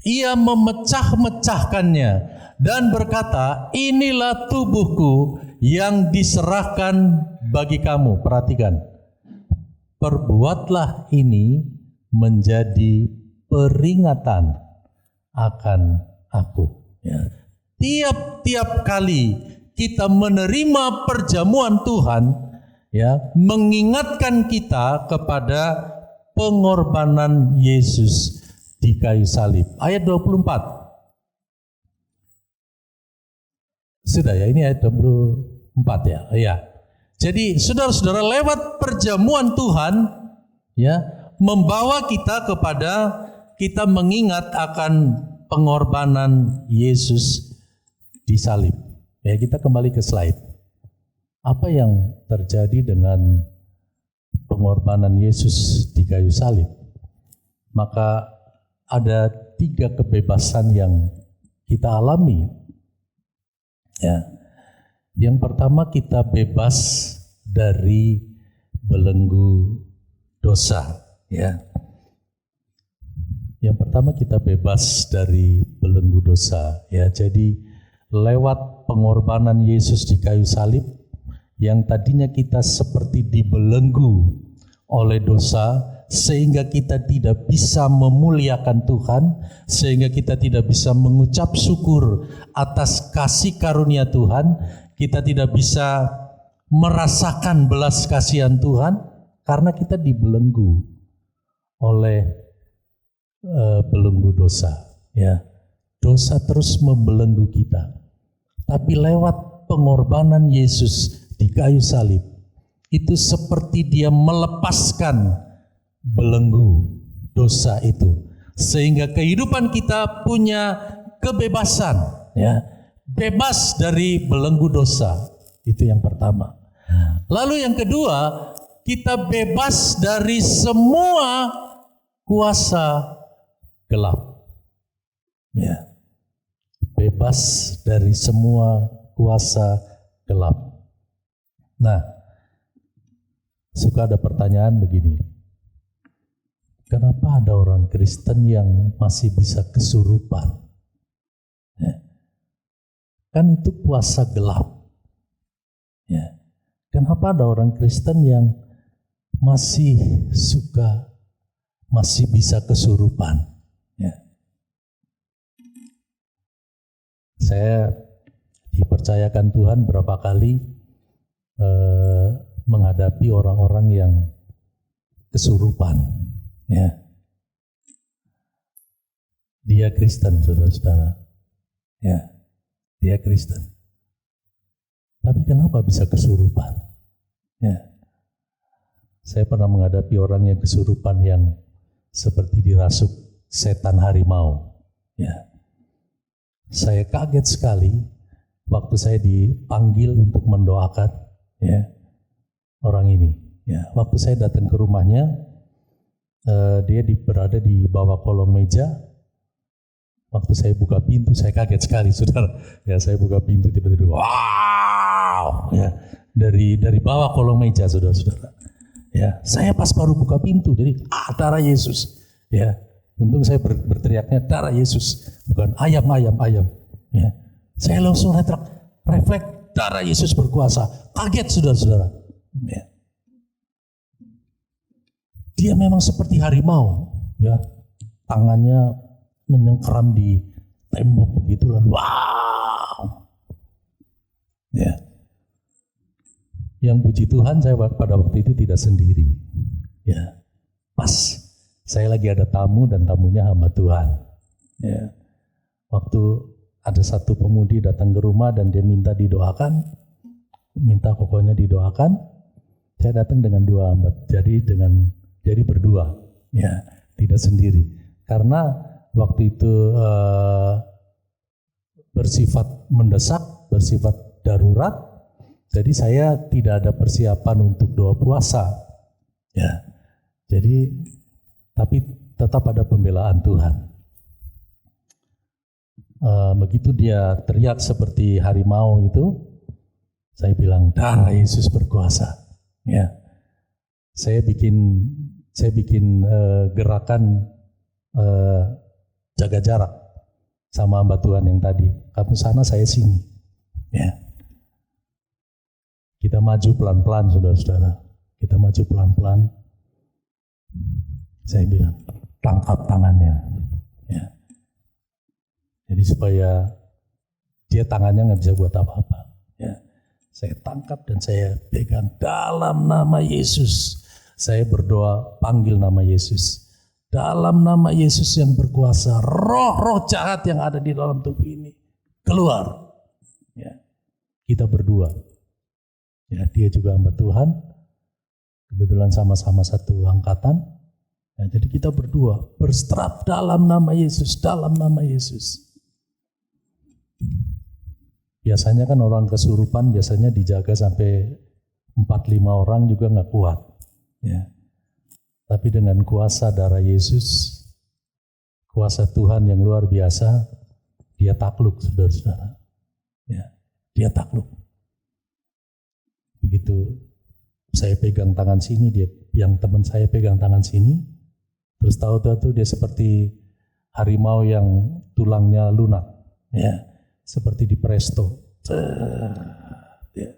Ia memecah-mecahkannya dan berkata, inilah tubuhku yang diserahkan bagi kamu. Perhatikan, perbuatlah ini menjadi peringatan akan aku. Ya. Tiap-tiap kali kita menerima perjamuan Tuhan, ya, mengingatkan kita kepada pengorbanan Yesus di kayu salib. Ayat 24. Sudah ya, ini ayat 24 ya. Ya. Jadi saudara-saudara, lewat perjamuan Tuhan, ya, membawa kita kepada kita mengingat akan pengorbanan Yesus di salib. Ya, kita kembali ke slide. Apa yang terjadi dengan pengorbanan Yesus di kayu salib? Maka ada 3 kebebasan yang kita alami. Ya. Yang pertama, kita bebas dari belenggu dosa, ya. Yang pertama, kita bebas dari belenggu dosa, ya. Jadi lewat pengorbanan Yesus di kayu salib, yang tadinya kita seperti dibelenggu oleh dosa, sehingga kita tidak bisa memuliakan Tuhan, sehingga kita tidak bisa mengucap syukur atas kasih karunia Tuhan, kita tidak bisa merasakan belas kasihan Tuhan karena kita dibelenggu oleh belenggu dosa, ya. Dosa terus membelenggu kita. Tapi lewat pengorbanan Yesus di kayu salib, itu seperti dia melepaskan belenggu dosa itu. Sehingga kehidupan kita punya kebebasan, ya, bebas dari belenggu dosa. Itu yang pertama. Lalu yang kedua, kita bebas dari semua kuasa gelap. Ya. Bebas dari semua kuasa gelap. Nah, suka ada pertanyaan begini. Kenapa ada orang Kristen yang masih bisa kesurupan? Ya. Kan itu kuasa gelap. Ya. Kenapa ada orang Kristen yang masih bisa kesurupan? Ya. Saya dipercayakan Tuhan berapa kali menghadapi orang-orang yang kesurupan. Ya. Dia Kristen, saudara-saudara. Ya, dia Kristen. Tapi kenapa bisa kesurupan? Ya. Saya pernah menghadapi orang yang kesurupan yang seperti dirasuk setan harimau. Ya. Saya kaget sekali waktu saya dipanggil untuk mendoakan, ya, orang ini. Ya, waktu saya datang ke rumahnya, dia berada di bawah kolong meja. Waktu saya buka pintu, saya kaget sekali, saudara. Ya, saya buka pintu tiba-tiba, wow, ya, dari bawah kolong meja, saudara-saudara. Ya, saya pas baru buka pintu, jadi darah Yesus. Ya, untung saya berteriaknya darah Yesus, bukan ayam. Ya, saya langsung refleks darah Yesus berkuasa. Kaget, saudara-saudara. Ya. Dia memang seperti harimau, ya, tangannya menyengkeram di tembok begitu lalu, wow, ya. Yang puji Tuhan saya pada waktu itu tidak sendiri, ya. Pas saya lagi ada tamu dan tamunya hamba Tuhan, ya. Waktu ada satu pemudi datang ke rumah dan dia minta didoakan, pokoknya didoakan. Saya datang dengan dua hamba, jadi berdua, ya, tidak sendiri. Karena waktu itu bersifat mendesak, bersifat darurat, jadi saya tidak ada persiapan untuk doa puasa, ya. Jadi, tapi tetap ada pembelaan Tuhan. Begitu dia teriak seperti harimau itu, saya bilang darah Yesus berkuasa, ya. Saya bikin gerakan jaga jarak sama hamba Tuhan yang tadi. Kamu sana, saya sini. Ya. Kita maju pelan-pelan, saudara-saudara. Kita maju pelan-pelan. Saya bilang, tangkap tangannya. Ya. Jadi supaya dia tangannya nggak bisa buat apa-apa. Ya. Saya tangkap dan saya pegang dalam nama Yesus. Saya berdoa, panggil nama Yesus. Dalam nama Yesus yang berkuasa, roh-roh jahat yang ada di dalam tubuh ini keluar. Ya. Kita berdua. Ya, dia juga hamba Tuhan. Kebetulan sama-sama satu angkatan. Ya, jadi kita berdua bersetrap dalam nama Yesus, dalam nama Yesus. Biasanya kan orang kesurupan biasanya dijaga sampai 4-5 orang juga nggak kuat. Ya. Tapi dengan kuasa darah Yesus, kuasa Tuhan yang luar biasa, dia takluk, saudara-saudara. Ya, dia takluk. Begitu saya pegang tangan sini, yang teman saya pegang tangan sini, terus tahu-tahu dia seperti harimau yang tulangnya lunak, ya, seperti di presto. Ya.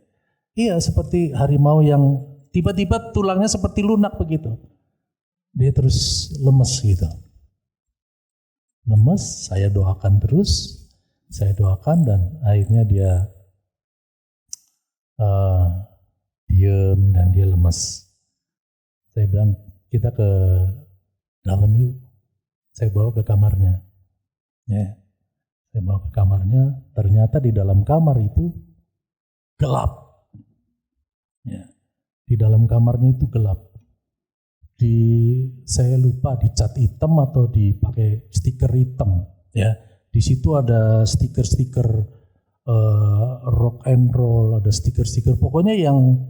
Iya, seperti harimau yang tiba-tiba tulangnya seperti lunak begitu. Dia terus lemes gitu. Lemes, saya doakan terus. Saya doakan dan akhirnya dia diem dan dia lemes. Saya bilang, kita ke dalam yuk. Saya bawa ke kamarnya. Ya. Saya bawa ke kamarnya, ternyata di dalam kamar itu gelap. Ya, di dalam kamarnya itu gelap. Saya lupa dicat hitam atau dipakai stiker hitam. Ya, di situ ada stiker-stiker rock and roll, ada stiker-stiker, pokoknya yang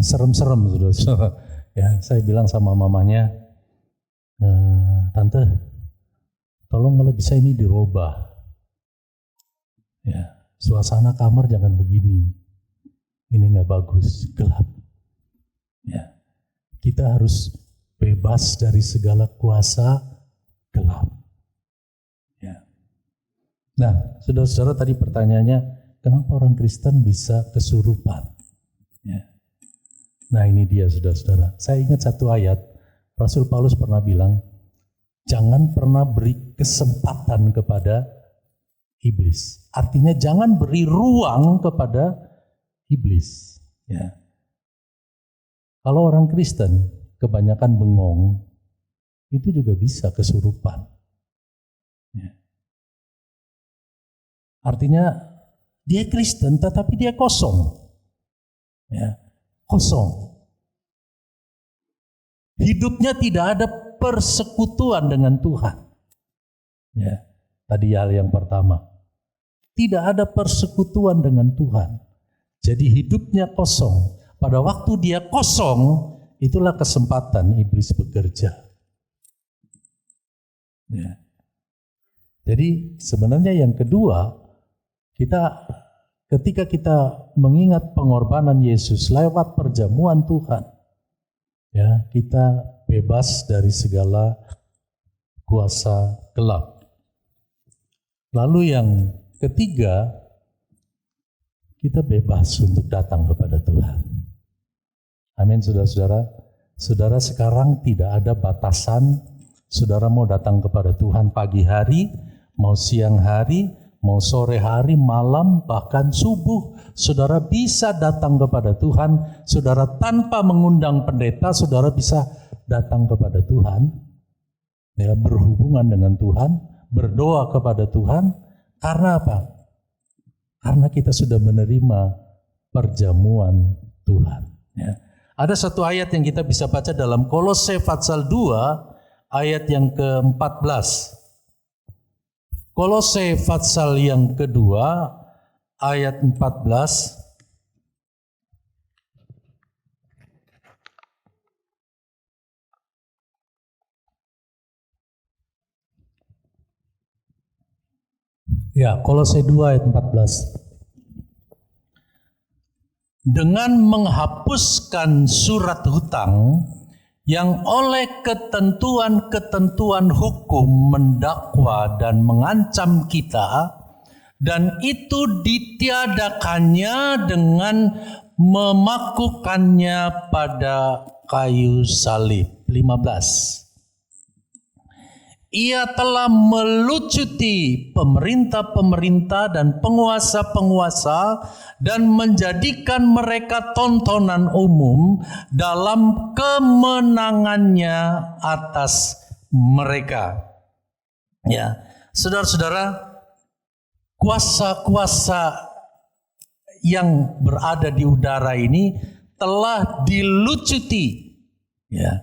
serem-serem, saudara. Ya, saya bilang sama mamanya, Tante, tolong kalau bisa ini dirubah. Ya, suasana kamar jangan begini. Ini nggak bagus, gelap. Ya, kita harus bebas dari segala kuasa gelap. Ya. Nah, saudara-saudara, tadi pertanyaannya, kenapa orang Kristen bisa kesurupan? Ya. Nah, ini dia, saudara-saudara. Saya ingat satu ayat, Rasul Paulus pernah bilang, jangan pernah beri kesempatan kepada iblis. Artinya jangan beri ruang kepada iblis. Ya. Kalau orang Kristen kebanyakan bengong, itu juga bisa kesurupan. Ya. Artinya dia Kristen tetapi dia kosong. Ya, kosong. Hidupnya tidak ada persekutuan dengan Tuhan. Ya, tadi hal yang pertama. Tidak ada persekutuan dengan Tuhan. Jadi hidupnya kosong. Pada waktu dia kosong, itulah kesempatan iblis bekerja. Ya. Jadi sebenarnya yang kedua, ketika kita mengingat pengorbanan Yesus lewat perjamuan Tuhan, ya, kita bebas dari segala kuasa gelap. Lalu yang ketiga, kita bebas untuk datang kepada Tuhan. Amin, saudara-saudara. Saudara sekarang tidak ada batasan. Saudara mau datang kepada Tuhan pagi hari, mau siang hari, mau sore hari, malam, bahkan subuh. Saudara bisa datang kepada Tuhan. Saudara tanpa mengundang pendeta, saudara bisa datang kepada Tuhan. Ya, berhubungan dengan Tuhan, berdoa kepada Tuhan. Karena apa? Karena kita sudah menerima perjamuan Tuhan. Ya. Ada satu ayat yang kita bisa baca dalam Kolose pasal 2 ayat yang ke-14. Kolose pasal yang kedua ayat 14. Ya, Kolose 2 ayat 14. Dengan menghapuskan surat hutang yang oleh ketentuan-ketentuan hukum mendakwa dan mengancam kita, dan itu ditiadakannya dengan memakukannya pada kayu salib. 15. Ia telah melucuti pemerintah-pemerintah dan penguasa-penguasa dan menjadikan mereka tontonan umum dalam kemenangannya atas mereka. Ya, saudara-saudara, kuasa-kuasa yang berada di udara ini telah dilucuti, ya,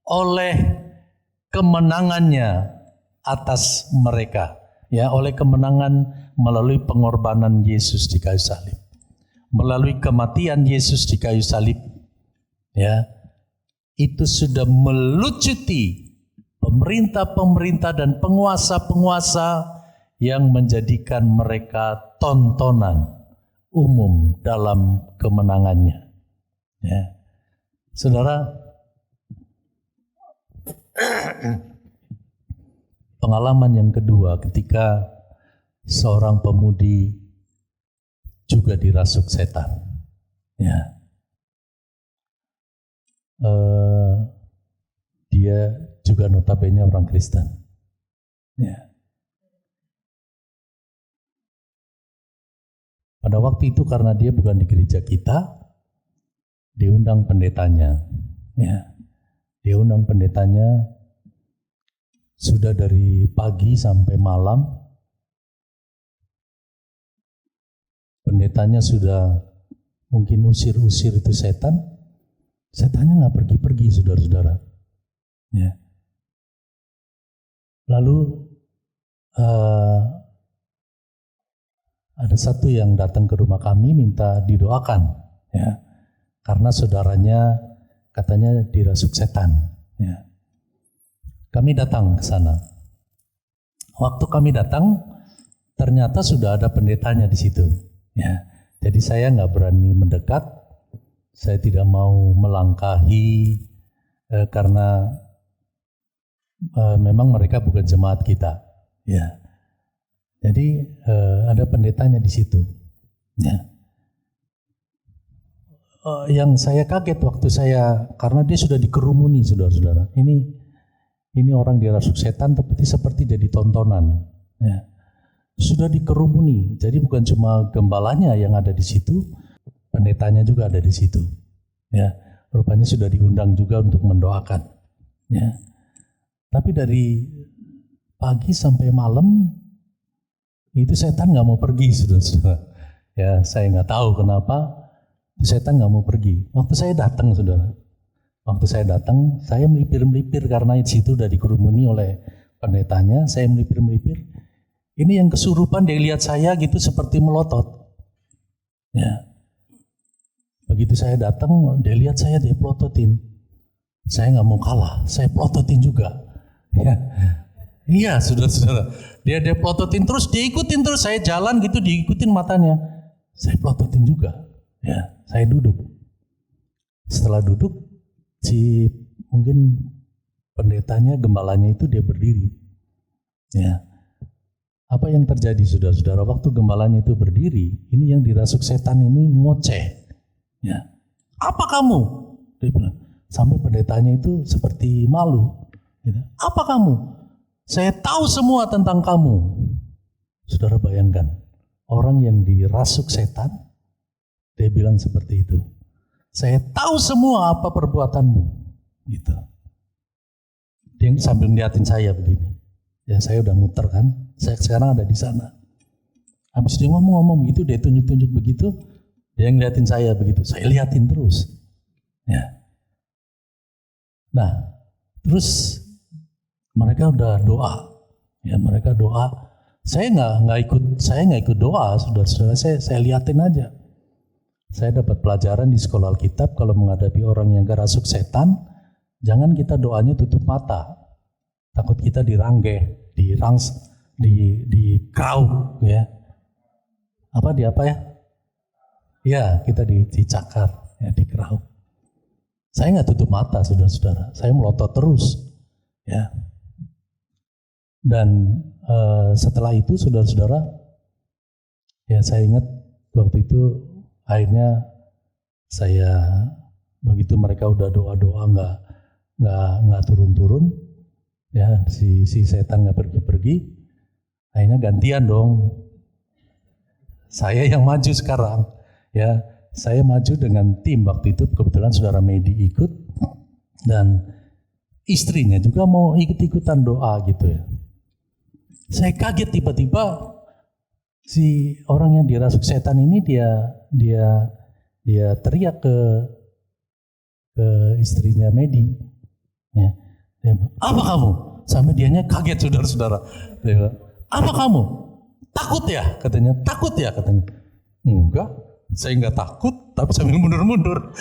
oleh kemenangannya atas mereka, ya, oleh kemenangan melalui pengorbanan Yesus di kayu salib, melalui kematian Yesus di kayu salib, ya, itu sudah melucuti pemerintah-pemerintah dan penguasa-penguasa yang menjadikan mereka tontonan umum dalam kemenangannya. Ya. Saudara, pengalaman yang kedua ketika seorang pemudi juga dirasuk setan. Ya. Dia juga notabene orang Kristen. Ya. Pada waktu itu karena dia bukan di gereja kita, diundang pendetanya. Ya. Dia undang pendetanya, sudah dari pagi sampai malam. Pendetanya sudah mungkin usir-usir itu setan. Setannya nggak pergi-pergi, saudara-saudara. Ya. Lalu ada satu yang datang ke rumah kami minta didoakan, ya, karena saudaranya katanya dirasuk setan. Ya. Kami datang ke sana. Waktu kami datang, ternyata sudah ada pendetanya di situ. Ya. Jadi saya nggak berani mendekat. Saya tidak mau melangkahi karena memang mereka bukan jemaat kita. Ya. Jadi ada pendetanya di situ. Ya. Yang saya kaget waktu karena dia sudah dikerumuni, saudara-saudara. Ini orang dirasuk setan, tapi seperti jadi tontonan. Ya. Sudah dikerumuni. Jadi bukan cuma gembalanya yang ada di situ, pendetanya juga ada di situ. Ya, rupanya sudah diundang juga untuk mendoakan. Ya. Tapi dari pagi sampai malam itu setan nggak mau pergi, saudara-saudara. Ya, saya nggak tahu kenapa setan nggak mau pergi. Waktu saya datang, saudara, saya melipir-melipir karena di situ udah dikerumuni oleh pendetanya. Saya melipir-melipir. Ini yang kesurupan, dia lihat saya gitu seperti melotot. Ya. Begitu saya datang, dia lihat saya, dia pelototin. Saya nggak mau kalah, saya pelototin juga. Ya. Iya, saudara-saudara. Dia pelototin terus, dia ikutin terus. Saya jalan gitu, diikutin matanya. Saya pelototin juga. Ya, saya duduk. Setelah duduk, mungkin pendetanya, gembalanya itu dia berdiri. Ya. Apa yang terjadi, saudara-saudara? Waktu gembalanya itu berdiri, ini yang dirasuk setan ini ngoceh. Ya. Apa kamu? Dia bilang. Sampai pendetanya itu seperti malu. Gitu. Apa kamu? Saya tahu semua tentang kamu. Saudara bayangkan, orang yang dirasuk setan, dia bilang seperti itu. Saya tahu semua apa perbuatanmu. Gitu. Dia sambil ngeliatin saya begini. Ya, saya udah muter kan. Saya sekarang ada di sana. Habis dia ngomong-ngomong begitu, dia tunjuk-tunjuk begitu. Dia ngeliatin saya begitu, saya liatin terus. Ya. Nah, terus mereka udah doa. Ya, mereka doa. Saya nggak ikut doa, saudara-saudara. Saya liatin aja. Saya dapat pelajaran di sekolah Alkitab, kalau menghadapi orang yang kerasuk setan, jangan kita doanya tutup mata. Takut kita diranggeh, di krau, ya. Apa ya? Ya, kita dicakar, ya, di kerau. Saya nggak tutup mata, saudara-saudara. Saya melotot terus, ya. Dan setelah itu, saudara-saudara, ya saya ingat waktu itu akhirnya begitu mereka udah doa-doa nggak turun-turun, ya si setan nggak pergi-pergi, akhirnya gantian dong. Saya yang maju sekarang. Ya, saya maju dengan tim waktu itu, kebetulan saudara Medi ikut dan istrinya juga mau ikut-ikutan doa gitu ya. Saya kaget tiba-tiba si orang yang dirasuk setan ini dia teriak ke istrinya Medi. Ya. Dia bilang, apa kamu? Sampai dianya kaget, saudara-saudara. Dia bilang, apa kamu? Takut ya? Katanya. Takut ya? Katanya. Enggak. Saya nggak takut, tapi sambil mundur-mundur.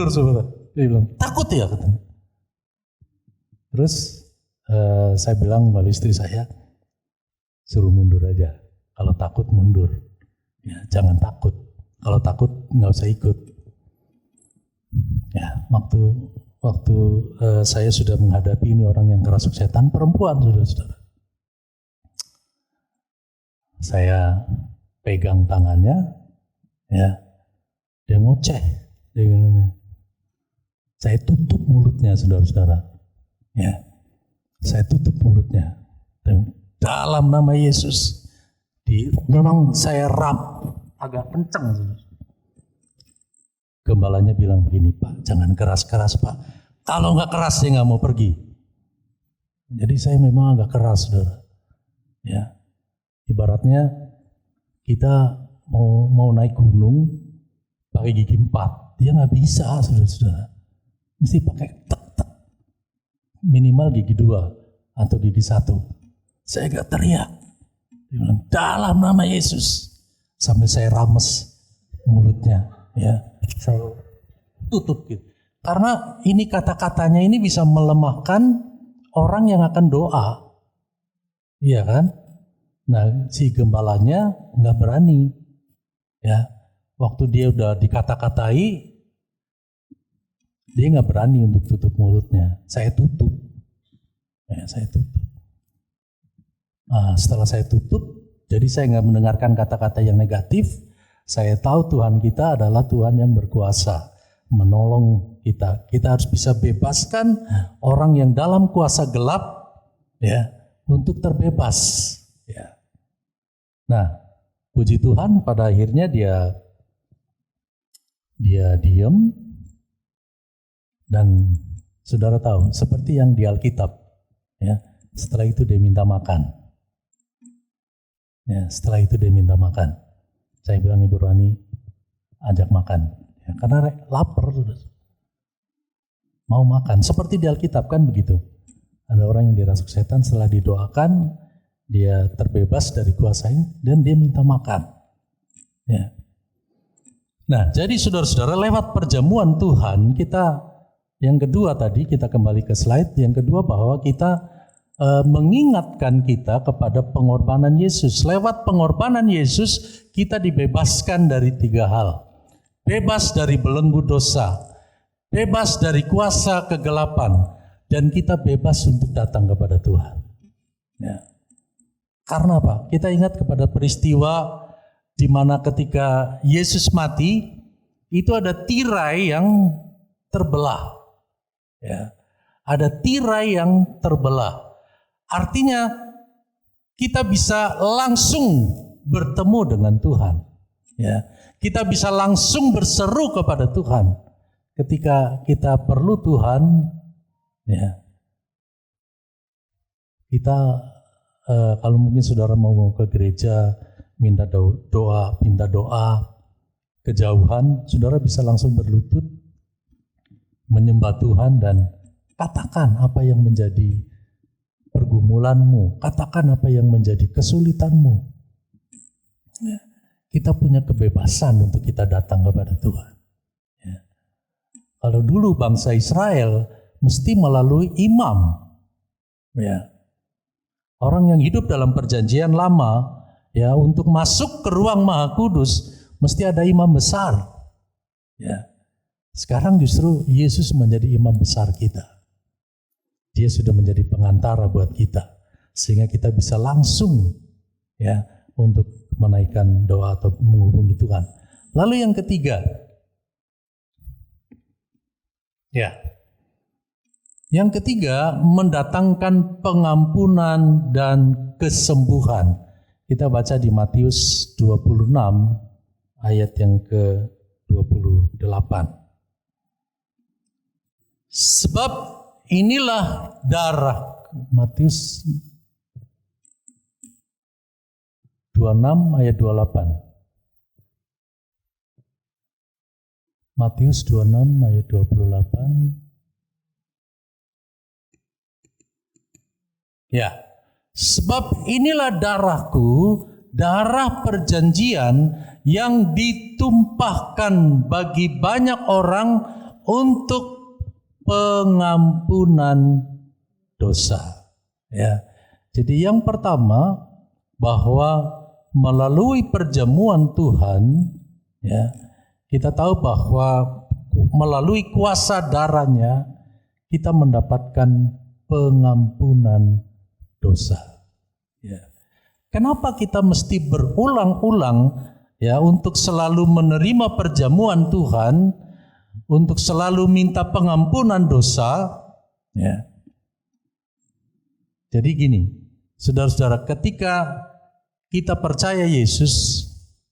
Saudara. Dia bilang, takut ya? Katanya. Terus saya bilang kepada istri saya, suruh mundur aja. Kalau takut mundur. Ya, jangan takut. Kalau takut nggak usah ikut. Ya, waktu saya sudah menghadapi ini orang yang kerasuk setan, perempuan, saudara-saudara. Saya pegang tangannya, ya, dia ngoceh, saya tutup mulutnya, saudara-saudara, ya, saya tutup mulutnya, dalam nama Yesus, memang saya rap agak kencang. Gembalanya bilang begini, Pak, jangan keras-keras Pak, kalau nggak keras saya nggak mau pergi. Jadi saya memang agak keras, saudara. Ya, ibaratnya kita mau naik gunung pakai gigi 4, dia nggak bisa, saudara-saudara. Mesti pakai tek-tek, minimal gigi 2 atau gigi 1. Saya gak teriak, dia bilang dalam nama Yesus, sampai saya rames mulutnya, ya, saya tutup gitu. Karena ini kata-katanya ini bisa melemahkan orang yang akan doa, iya kan? Nah, si gembalanya nggak berani, ya. Waktu dia udah dikata-katai, dia nggak berani untuk tutup mulutnya. Saya tutup, ya, saya tutup. Nah, setelah saya tutup, jadi saya nggak mendengarkan kata-kata yang negatif. Saya tahu Tuhan kita adalah Tuhan yang berkuasa menolong kita. Kita harus bisa bebaskan orang yang dalam kuasa gelap, ya, untuk terbebas. Ya. Nah, puji Tuhan, pada akhirnya dia diam, dan saudara tahu seperti yang di Alkitab, ya. Setelah itu dia minta makan. Ya, setelah itu dia minta makan. Saya bilang, Ibu Rani, ajak makan. Ya, karena lapar, mau makan. Seperti di Alkitab kan begitu. Ada orang yang dirasuk setan, setelah didoakan, dia terbebas dari kuasanya, dan dia minta makan. Ya. Nah, jadi saudara-saudara, lewat perjamuan Tuhan, kita, yang kedua tadi, kita kembali ke slide, yang kedua bahwa kita mengingatkan kita kepada pengorbanan Yesus. Lewat pengorbanan Yesus, kita dibebaskan dari 3 hal. Bebas dari belenggu dosa, bebas dari kuasa kegelapan, dan kita bebas untuk datang kepada Tuhan. Ya. Karena apa? Kita ingat kepada peristiwa di mana ketika Yesus mati, itu ada tirai yang terbelah. Ya. Ada tirai yang terbelah. Artinya kita bisa langsung bertemu dengan Tuhan. Ya. Kita bisa langsung berseru kepada Tuhan ketika kita perlu Tuhan. Ya. Kita kalau mungkin saudara mau ke gereja minta doa kejauhan, saudara bisa langsung berlutut menyembah Tuhan dan katakan apa yang menjadi pergumulanmu, katakan apa yang menjadi kesulitanmu. Ya. Kita punya kebebasan untuk kita datang kepada Tuhan. Ya. Kalau dulu bangsa Israel mesti melalui imam. Ya. Orang yang hidup dalam perjanjian lama, ya, untuk masuk ke ruang Maha Kudus mesti ada imam besar. Ya. Sekarang justru Yesus menjadi imam besar kita. Dia sudah menjadi pengantara buat kita, sehingga kita bisa langsung, ya, untuk menaikkan doa atau menghubungi Tuhan. Lalu yang ketiga, ya, yang ketiga mendatangkan pengampunan dan kesembuhan. Kita baca di Matius 26 ayat yang ke-28. Sebab inilah darah, Matius 26 ayat 28. Matius 26 ayat 28. Ya, sebab inilah darahku, darah perjanjian yang ditumpahkan bagi banyak orang untuk pengampunan dosa. Ya. Jadi yang pertama, bahwa melalui perjamuan Tuhan, ya, kita tahu bahwa melalui kuasa darahnya kita mendapatkan pengampunan dosa. Ya. Kenapa kita mesti berulang-ulang, ya, untuk selalu menerima perjamuan Tuhan, untuk selalu minta pengampunan dosa, ya. Jadi gini, saudara-saudara, ketika kita percaya Yesus,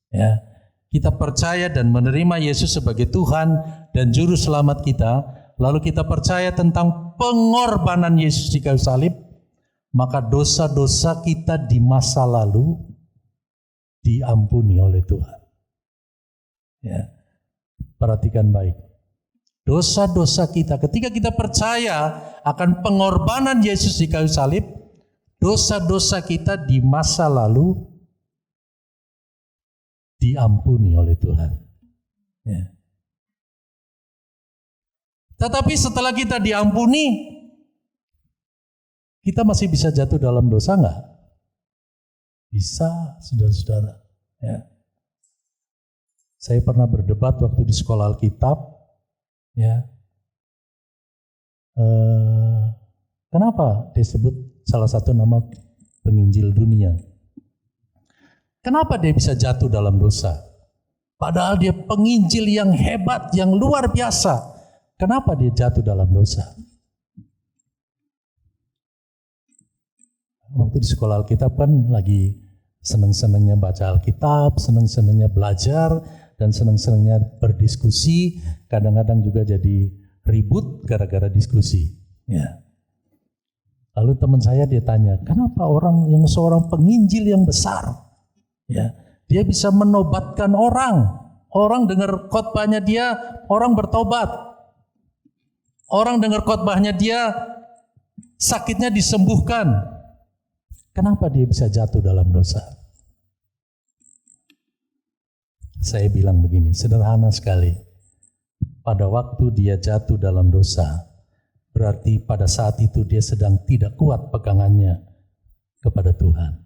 ya, kita percaya dan menerima Yesus sebagai Tuhan dan Juru Selamat kita, lalu kita percaya tentang pengorbanan Yesus di kayu salib, maka dosa-dosa kita di masa lalu diampuni oleh Tuhan. Ya, perhatikan baik. Dosa-dosa kita, ketika kita percaya akan pengorbanan Yesus di kayu salib, dosa-dosa kita di masa lalu diampuni oleh Tuhan. Ya. Tetapi setelah kita diampuni, kita masih bisa jatuh dalam dosa enggak? Bisa, saudara-saudara. Ya. Saya pernah berdebat waktu di sekolah Alkitab. Ya, kenapa disebut salah satu nama penginjil dunia? Kenapa dia bisa jatuh dalam dosa? Padahal dia penginjil yang hebat, yang luar biasa. Kenapa dia jatuh dalam dosa? Waktu di sekolah Alkitab kan lagi seneng-senengnya baca Alkitab, seneng-senengnya belajar, dan senang-senangnya berdiskusi, kadang-kadang juga jadi ribut gara-gara diskusi. Ya. Lalu teman saya dia tanya, kenapa orang yang seorang penginjil yang besar, ya, dia bisa menobatkan orang dengar khotbahnya dia, orang bertobat, orang dengar khotbahnya dia, sakitnya disembuhkan. Kenapa dia bisa jatuh dalam dosa? Saya bilang begini, sederhana sekali. Pada waktu dia jatuh dalam dosa, berarti pada saat itu dia sedang tidak kuat pegangannya kepada Tuhan.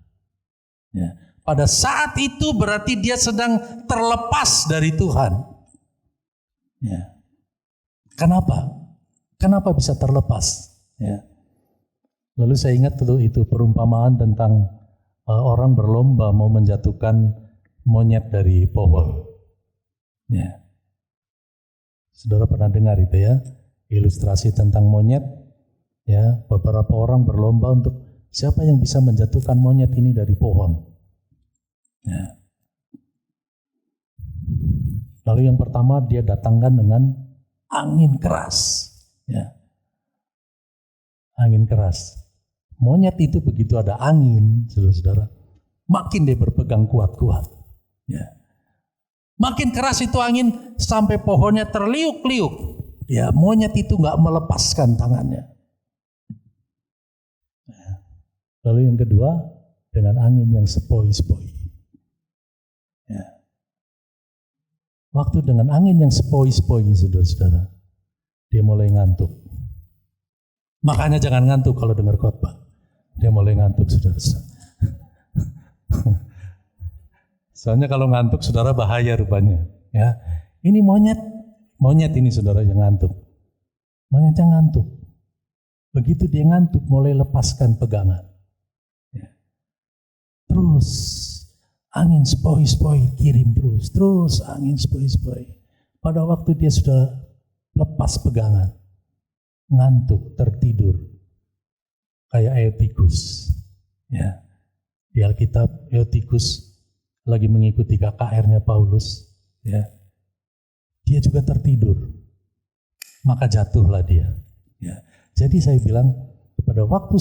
Ya. Pada saat itu berarti dia sedang terlepas dari Tuhan. Ya. Kenapa? Kenapa bisa terlepas? Ya. Lalu saya ingat itu perumpamaan tentang orang berlomba mau menjatuhkan monyet dari pohon. Ya. Saudara pernah dengar itu ya, ilustrasi tentang monyet. Ya, beberapa orang berlomba untuk siapa yang bisa menjatuhkan monyet ini dari pohon. Ya. Lalu yang pertama dia datangkan dengan angin keras. Ya. Angin keras. Monyet itu begitu ada angin, saudara-saudara, makin dia berpegang kuat-kuat. Ya. Makin keras itu angin sampai pohonnya terliuk-liuk. Ya, monyet itu nggak melepaskan tangannya. Ya. Lalu yang kedua dengan angin yang sepoi-sepoi. Ya. Waktu dengan angin yang sepoi-sepoi, saudara-saudara, dia mulai ngantuk. Makanya jangan ngantuk kalau dengar khotbah. Dia mulai ngantuk, saudara-saudara. Soalnya kalau ngantuk saudara bahaya rupanya. Ya, ini monyet ini saudara yang ngantuk. Monyetnya ngantuk. Begitu dia ngantuk, mulai lepaskan pegangan. Ya. Terus angin sepoi-sepoi kirim terus angin sepoi-sepoi. Pada waktu dia sudah lepas pegangan, ngantuk, tertidur, kayak Eutikus. Ya, di Alkitab Eutikus lagi mengikuti KKR-nya Paulus, ya, dia juga tertidur, maka jatuhlah dia. Ya. Jadi saya bilang pada waktu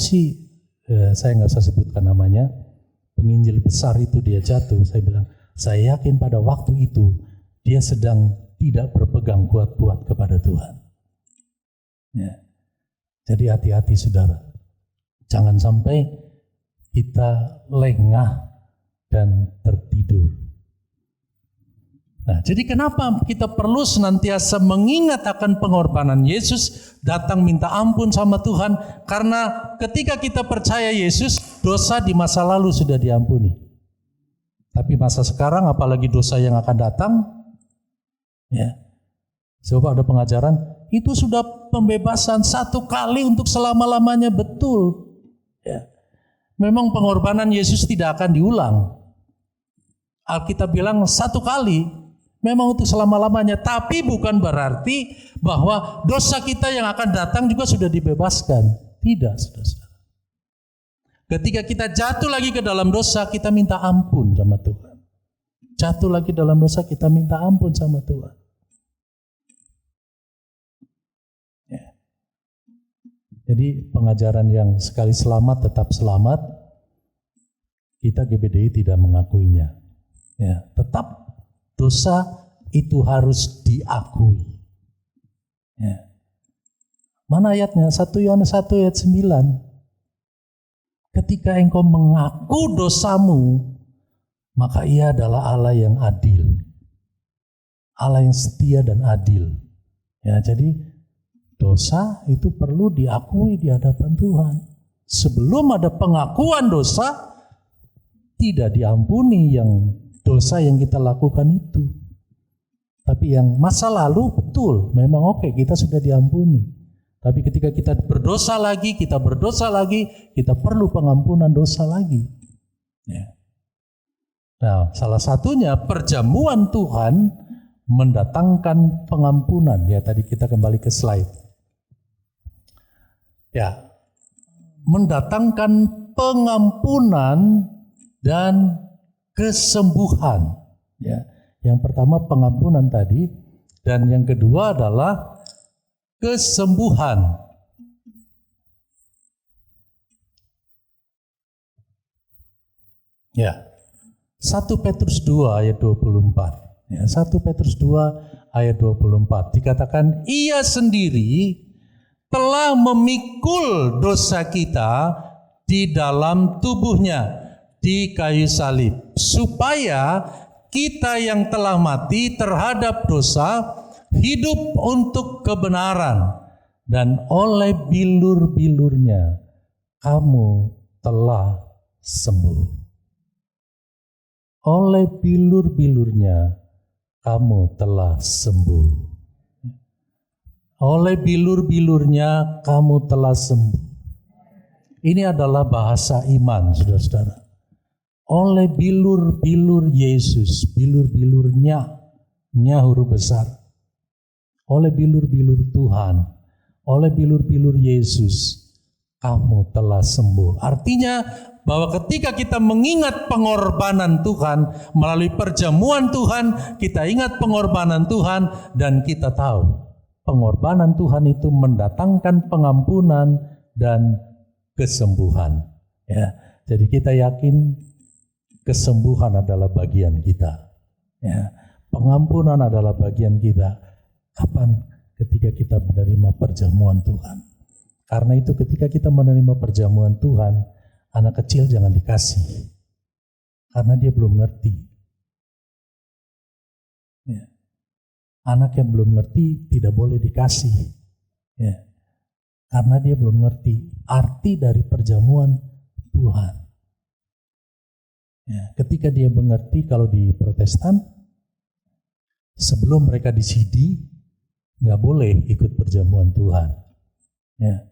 saya nggak usah sebutkan namanya, penginjil besar itu dia jatuh, saya bilang saya yakin pada waktu itu dia sedang tidak berpegang kuat-kuat kepada Tuhan. Ya. Jadi hati-hati saudara, jangan sampai kita lengah dan tertidur. Nah, jadi kenapa kita perlu senantiasa mengingat akan pengorbanan Yesus, datang minta ampun sama Tuhan, karena ketika kita percaya Yesus, dosa di masa lalu sudah diampuni. Tapi masa sekarang, apalagi dosa yang akan datang, ya. Coba ada pengajaran, itu sudah pembebasan satu kali untuk selama-lamanya, betul. Ya. Memang pengorbanan Yesus tidak akan diulang. Alkitab bilang satu kali, memang untuk selama-lamanya, tapi bukan berarti bahwa dosa kita yang akan datang juga sudah dibebaskan. Tidak, saudara-saudara. Ketika kita jatuh lagi ke dalam dosa, kita minta ampun sama Tuhan. Jatuh lagi dalam dosa, kita minta ampun sama Tuhan. Ya. Jadi pengajaran yang sekali selamat tetap selamat, kita GBDI tidak mengakuinya. Ya, tetap dosa itu harus diakui. Ya. Mana ayatnya? 1 Yohanes 1 ayat 9. Ketika engkau mengaku dosamu, maka ia adalah Allah yang adil. Allah yang setia dan adil. Ya, jadi dosa itu perlu diakui di hadapan Tuhan. Sebelum ada pengakuan dosa, tidak diampuni yang dosa yang kita lakukan itu. Tapi yang masa lalu betul, memang oke, kita sudah diampuni. Tapi ketika kita berdosa lagi, kita perlu pengampunan dosa lagi. Ya. Nah, salah satunya perjamuan Tuhan mendatangkan pengampunan. Ya, tadi kita kembali ke slide. Ya, mendatangkan pengampunan dan kesembuhan. Ya, yang pertama pengampunan tadi, dan yang kedua adalah kesembuhan. Ya, 1 Petrus 2 ayat 24. Ya, 1 Petrus 2 ayat 24 dikatakan, ia sendiri telah memikul dosa kita di dalam tubuhnya di kayu salib, supaya kita yang telah mati terhadap dosa hidup untuk kebenaran, dan oleh bilur-bilurnya kamu telah sembuh. Oleh bilur-bilurnya kamu telah sembuh. Oleh bilur-bilurnya kamu telah sembuh. Ini adalah bahasa iman, saudara-saudara. Oleh bilur-bilur Yesus, bilur-bilurnya, nya huruf besar. Oleh bilur-bilur Tuhan, oleh bilur-bilur Yesus, kamu telah sembuh. Artinya bahwa ketika kita mengingat pengorbanan Tuhan, melalui perjamuan Tuhan, kita ingat pengorbanan Tuhan, dan kita tahu pengorbanan Tuhan itu mendatangkan pengampunan dan kesembuhan. Ya, jadi kita yakin kesembuhan adalah bagian kita. Ya, pengampunan adalah bagian kita. Kapan? Ketika kita menerima perjamuan Tuhan. Karena itu ketika kita menerima perjamuan Tuhan, anak kecil jangan dikasih. Karena dia belum ngerti. Ya. Anak yang belum ngerti tidak boleh dikasih. Ya. Karena dia belum ngerti arti dari perjamuan Tuhan. Ya. Ketika dia mengerti, kalau di Protestan, sebelum mereka disidi, nggak boleh ikut perjamuan Tuhan. Ya.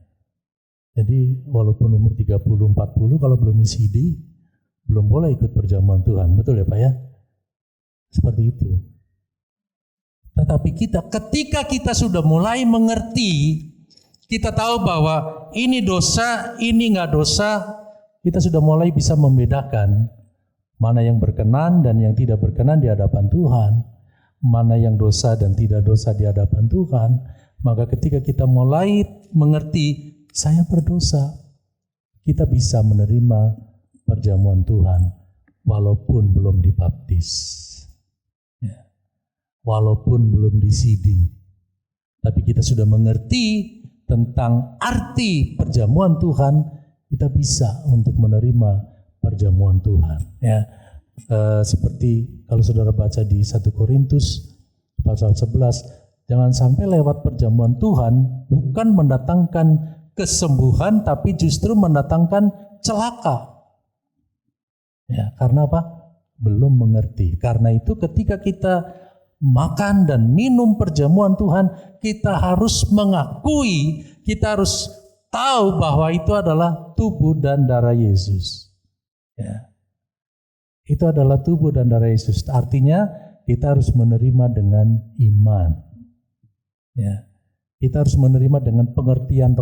Jadi walaupun umur 30-40, kalau belum disidi, belum boleh ikut perjamuan Tuhan. Betul ya Pak ya? Seperti itu. Tetapi ketika kita sudah mulai mengerti, kita tahu bahwa ini dosa, ini nggak dosa, kita sudah mulai bisa membedakan mana yang berkenan dan yang tidak berkenan di hadapan Tuhan, mana yang dosa dan tidak dosa di hadapan Tuhan. Maka ketika kita mulai mengerti, saya berdosa, kita bisa menerima perjamuan Tuhan walaupun belum dibaptis. Walaupun belum disidi, tapi kita sudah mengerti tentang arti perjamuan Tuhan, kita bisa untuk menerima perjamuan Tuhan. Ya, seperti kalau saudara baca di 1 Korintus pasal 11, jangan sampai lewat perjamuan Tuhan bukan mendatangkan kesembuhan, tapi justru mendatangkan celaka. Ya, karena apa? Belum mengerti. Karena itu ketika kita makan dan minum perjamuan Tuhan, kita harus mengakui, kita harus tahu bahwa itu adalah tubuh dan darah Yesus. Ya. Itu adalah tubuh dan darah Yesus. Artinya kita harus menerima dengan iman. Ya. Kita harus menerima dengan pengertian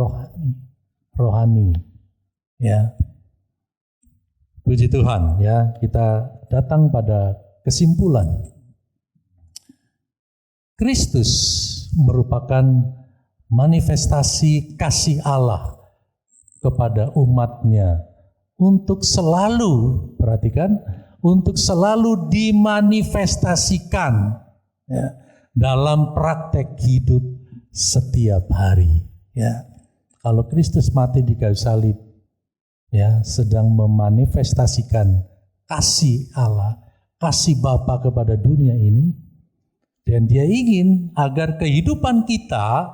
rohani. Ya. Puji Tuhan, ya. Kita datang pada kesimpulan. Kristus merupakan manifestasi kasih Allah kepada umatnya untuk selalu, perhatikan, untuk selalu dimanifestasikan ya, dalam praktek hidup setiap hari. Ya, kalau Kristus mati di kayu salib, ya, sedang memanifestasikan kasih Allah, kasih Bapa kepada dunia ini, dan Dia ingin agar kehidupan kita,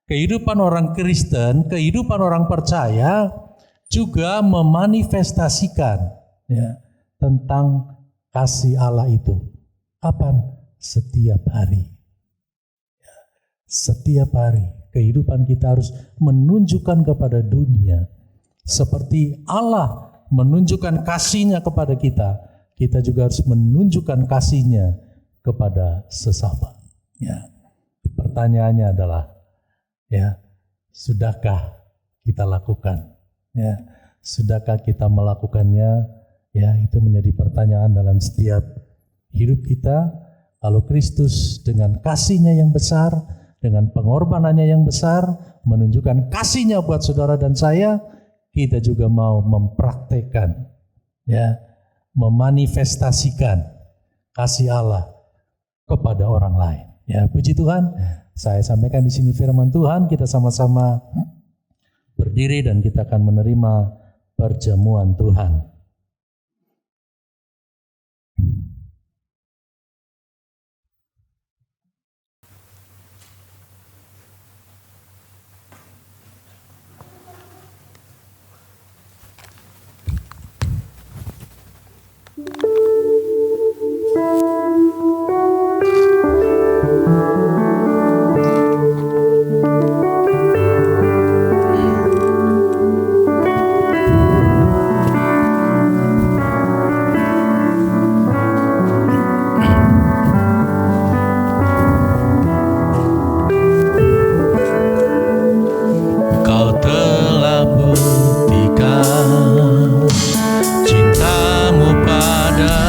kehidupan orang Kristen, kehidupan orang percaya juga memanifestasikan ya, tentang kasih Allah itu. Kapan? Setiap hari. Ya, setiap hari kehidupan kita harus menunjukkan kepada dunia seperti Allah menunjukkan kasih-Nya kepada kita. Kita juga harus menunjukkan kasih-Nya kepada sesama. Ya. Pertanyaannya adalah, ya, sudahkah kita lakukan? Ya, sudahkah kita melakukannya? Ya, itu menjadi pertanyaan dalam setiap hidup kita. Kalau Kristus dengan kasih-Nya yang besar, dengan pengorbanannya yang besar, menunjukkan kasih-Nya buat saudara dan saya, kita juga mau mempraktekkan, ya, memanifestasikan kasih Allah kepada orang lain. Ya, puji Tuhan. Saya sampaikan di sini firman Tuhan, kita sama-sama berdiri dan kita akan menerima perjamuan Tuhan. Cintamu pada